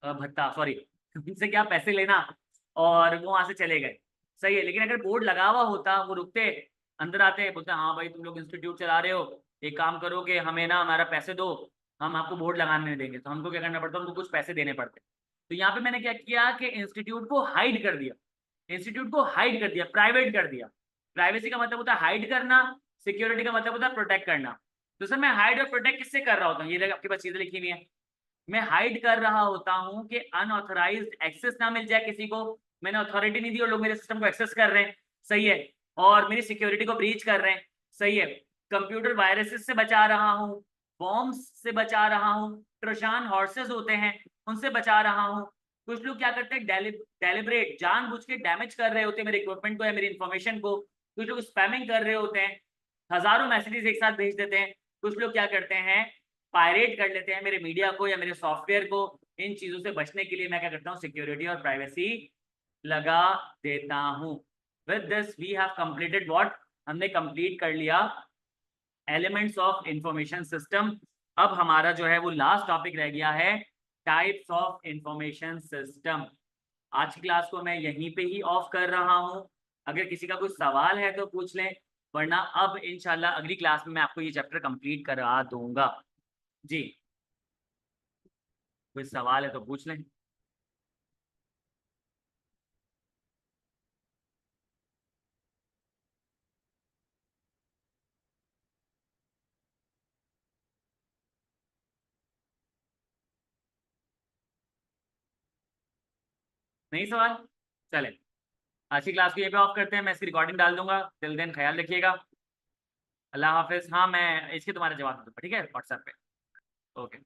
भत्ता सॉरी इनसे क्या पैसे लेना, और वो वहां से चले गए। सही है, लेकिन अगर बोर्ड लगा हुआ होता, वो रुकते, अंदर आते, बोलते हाँ भाई तुम लोग इंस्टीट्यूट चला रहे हो, एक काम करो कि हमें ना हमारा पैसे दो, हम आपको बोर्ड लगाने नहीं देंगे। तो हमको क्या करना पड़ता, उनको कुछ पैसे देने पड़ते। तो यहाँ पे मैंने क्या किया कि इंस्टीट्यूट को हाइड कर दिया, इंस्टीट्यूट को हाइड कर दिया, प्राइवेट कर दिया। प्राइवेसी का मतलब होता है हाइड करना, सिक्योरिटी का मतलब होता है प्रोटेक्ट करना। तो सर मैं हाइड और प्रोटेक्ट किससे कर रहा होता हूँ, ये आपके पास चीजें लिखी हुई है। मैं हाइड कर रहा होता हूँ कि अनऑथराइज्ड एक्सेस ना मिल जाए किसी को, मैंने अथॉरिटी नहीं दी और लोग मेरे सिस्टम को एक्सेस कर रहे हैं। सही है, और मेरी सिक्योरिटी को ब्रीच कर रहे हैं। सही है, कंप्यूटर वायरसेस से बचा रहा हूँ, बॉम्ब्स से बचा रहा हूँ, ट्रोजान हॉर्सेस होते हैं उनसे बचा रहा हूँ। कुछ लोग क्या करते हैं, डेलिब्रेट जानबूझ के डैमेज कर रहे होते हैं मेरे इक्विपमेंट को या मेरी इंफॉर्मेशन को। कुछ लोग स्पैमिंग कर रहे होते हैं, हजारों मैसेजेस एक साथ भेज देते हैं। कुछ लोग क्या करते हैं, पायरेट कर लेते हैं मेरे मीडिया को या मेरे सॉफ्टवेयर को। इन चीजों से बचने के लिए मैं क्या करता हूँ, सिक्योरिटी और प्राइवेसी लगा देता हूँ। With this we have completed what, हमने कंप्लीट कर लिया एलिमेंट्स ऑफ इंफॉर्मेशन सिस्टम। अब हमारा जो है वो लास्ट टॉपिक रह गया है, टाइप्स ऑफ इंफॉर्मेशन सिस्टम। आज की क्लास को मैं यहीं पे ही ऑफ कर रहा हूं, अगर किसी का कोई सवाल है तो पूछ लें, वरना अब इंशाल्लाह अगली क्लास में मैं आपको ये चैप्टर कंप्लीट करा दूंगा। जी, कोई सवाल है तो पूछ लें। नहीं सवाल, चले आज की क्लास को ये पे ऑफ करते हैं, मैं इसकी रिकॉर्डिंग डाल दूंगा। टिल देन ख्याल रखिएगा, अल्लाह हाफिज। हाँ मैं इसके तुम्हारा जवाब दूंगा, ठीक है, व्हाट्सएप पे। ओके।